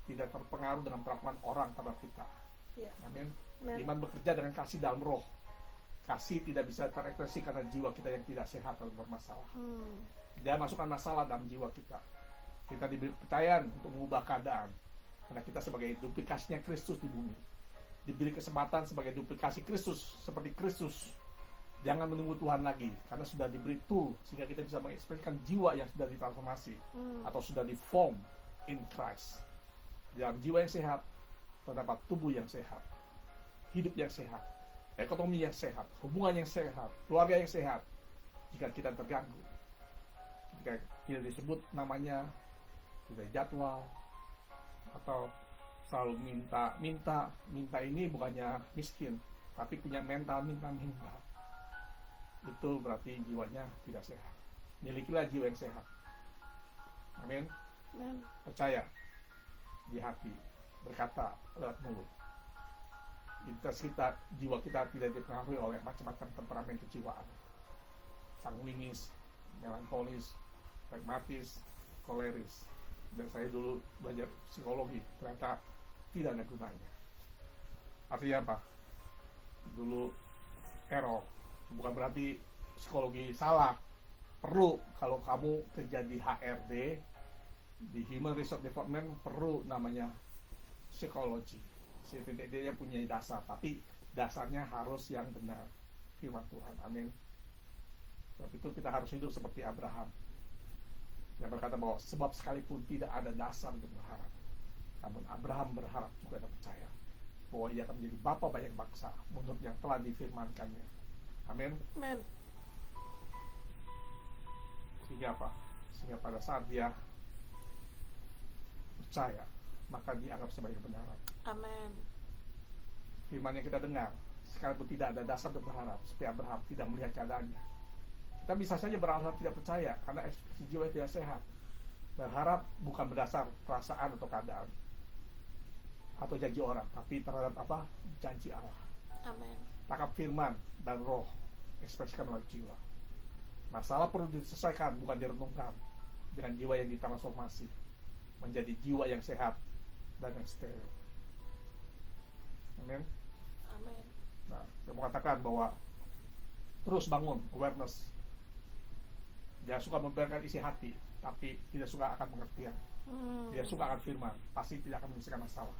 Speaker 1: tidak terpengaruh dengan perlakuan orang terhadap kita. Amin. Iman bekerja dengan kasih dalam roh. Kasih tidak bisa terekspresi karena jiwa kita yang tidak sehat atau bermasalah. Dia masukkan masalah dalam jiwa kita. Kita diberi kepercayaan untuk mengubah keadaan, karena kita sebagai duplikasinya Kristus di bumi. Diberi kesempatan sebagai duplikasi Kristus, seperti Kristus. Jangan menunggu Tuhan lagi, karena sudah diberi tool sehingga kita bisa mengekspresikan jiwa yang sudah ditransformasi atau sudah di-form in Christ. Dalam jiwa yang sehat, terdapat tubuh yang sehat, hidup yang sehat, ekonomi yang sehat, hubungan yang sehat, keluarga yang sehat. Jika kita terganggu, jika tidak disebut namanya, tidak jadwal, atau selalu minta ini bukannya miskin, tapi punya mental minta, itu berarti jiwanya tidak sehat. Milikilah jiwa yang sehat. Amin. Percaya di hati, berkata lewat mulut. Intensitas jiwa kita tidak dipengaruhi oleh macam-macam temperamen kejiwaan, sanguinis, melankolis, pragmatis, koleris. Dan saya dulu belajar psikologi, ternyata tidak ada gunanya. Artinya apa? Dulu error. Bukan berarti psikologi salah. Perlu, kalau kamu kerja di HRD, di Human Resource Development, perlu namanya psikologi. Dia punya dasar, tapi dasarnya harus yang benar, firman Tuhan. Amin. Sebab itu kita harus hidup seperti Abraham, yang berkata bahwa sebab sekalipun tidak ada dasar untuk berharap, namun Abraham berharap juga dan percaya bahwa ia akan menjadi bapa banyak bangsa menurut yang telah difirmankannya. Amin.
Speaker 2: Amen.
Speaker 1: Sehingga apa? Sehingga pada saat dia percaya, maka dianggap sebagai kebenaran.
Speaker 2: Amen.
Speaker 1: Firman yang kita dengar, sekalipun tidak ada dasar untuk berharap, seperti Abraham tidak melihat keadaannya. Kita bisa saja beralasan tidak percaya karena ekspresi jiwa tidak sehat. Berharap bukan berdasar perasaan atau keadaan atau janji orang, tapi terhadap apa? Janji Allah.
Speaker 2: Amen.
Speaker 1: Tangkap firman dan roh, ekspresikan melalui jiwa. Masalah perlu diselesaikan, bukan direnungkan. Dengan jiwa yang ditransformasi menjadi jiwa yang sehat dan yang steril. Amin.
Speaker 2: Amen.
Speaker 1: Nah, saya mau katakan bahwa terus bangun awareness. Dia suka membiarkan isi hati, tapi tidak suka akan pengertian. Dia suka akan firman, pasti tidak akan menyelesaikan masalah.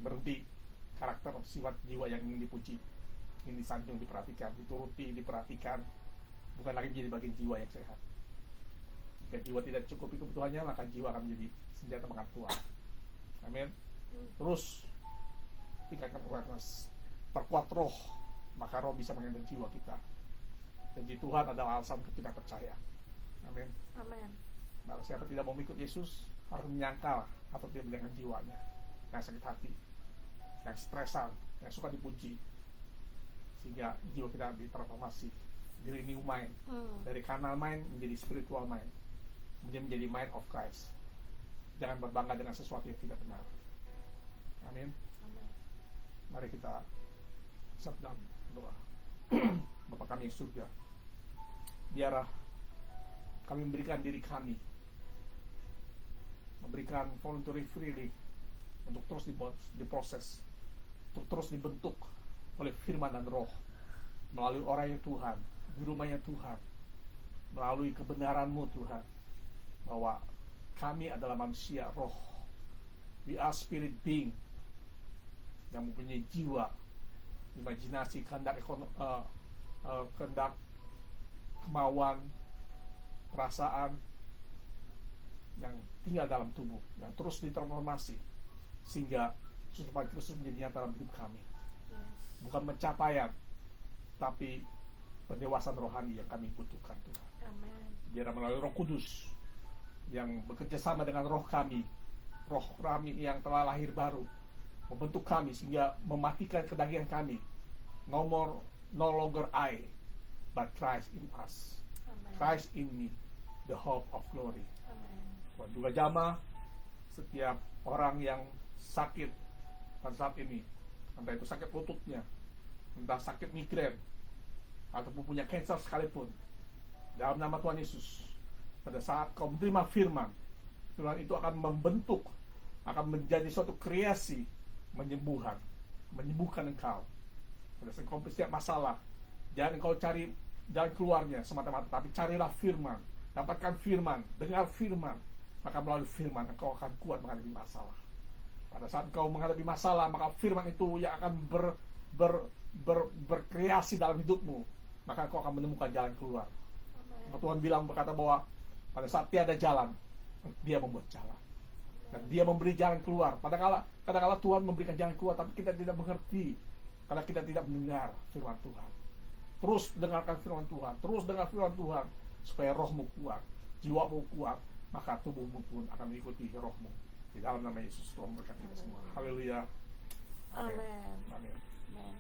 Speaker 1: Berhenti karakter sifat jiwa yang ingin dipuji, ingin disanjung, diperhatikan, dituruti, diperhatikan, bukan lagi menjadi bagian jiwa yang sehat. Jika jiwa tidak cukupi kebutuhannya, maka jiwa akan menjadi senjata makan Tuhan. Amin. Terus tingkatkan awareness, perkuat roh, maka roh bisa mengendalikan jiwa kita. Janji Tuhan adalah alasan untuk kita percaya. Amin.
Speaker 2: Amen.
Speaker 1: Nah, siapa tidak mau ikut Yesus harus menyangkal atau tidak menjaga jiwanya yang sakit hati, yang stresan, yang suka dipuji, sehingga jiwa kita ditransformasi, di renew mind,
Speaker 2: Hmm.
Speaker 1: dari carnal mind menjadi spiritual mind, menjadi mind of Christ. Jangan berbangga dengan sesuatu yang tidak benar. Amin.
Speaker 2: Amen.
Speaker 1: Mari kita sedang doa. Bapa kami yang surga, biarlah kami memberikan diri kami, memberikan voluntary freely untuk terus diproses, untuk terus dibentuk oleh firman dan roh, melalui orangnya Tuhan, di rumahnya Tuhan, melalui kebenaran-Mu Tuhan, bahwa kami adalah manusia roh. We are spirit being yang mempunyai jiwa, imajinasi, kehendak, kehendak, kemauan, perasaan yang tinggal dalam tubuh, yang terus ditransformasi sehingga kesucian Kristus menjadi nyata dalam hidup kami.
Speaker 2: Yes.
Speaker 1: Bukan pencapaian, tapi pendewasaan rohani yang kami butuhkan Tuhan.
Speaker 2: Amen.
Speaker 1: Biar melalui Roh Kudus yang bekerja sama dengan roh kami yang telah lahir baru, membentuk kami sehingga mematikan kedagingan kami. No longer I, but Christ in us.
Speaker 2: Amen.
Speaker 1: Christ in me, the hope of glory.
Speaker 2: Amen.
Speaker 1: Tuhan juga jamah setiap orang yang sakit pada saat ini, entah itu sakit lututnya, entah sakit migren, ataupun punya kanker sekalipun, dalam nama Tuhan Yesus, pada saat kau menerima firman itu akan membentuk, akan menjadi suatu kreasi menyembuhkan engkau. Pada saat kau setiap masalah, jangan engkau cari jalan keluarnya semata-mata, tapi carilah firman, dapatkan firman, dengar firman, maka melalui firman engkau akan kuat menghadapi masalah. Pada saat engkau menghadapi masalah, maka firman itu yang akan berkreasi dalam hidupmu, maka engkau akan menemukan jalan keluar.
Speaker 2: Amen.
Speaker 1: Tuhan berkata bahwa pada saat tiada jalan, Dia membuat jalan, dan Dia memberi jalan keluar. Kadang-kala Tuhan memberikan jalan keluar, tapi kita tidak mengerti karena kita tidak mendengar firman Tuhan. Terus dengarkan firman Tuhan, terus dengar firman Tuhan, supaya rohmu kuat, jiwamu kuat, maka tubuhmu pun akan mengikuti rohmu. Di dalam nama Yesus Tuhan berkati kita semua. Haleluya.
Speaker 2: Amen.
Speaker 1: Amin.
Speaker 2: Amen.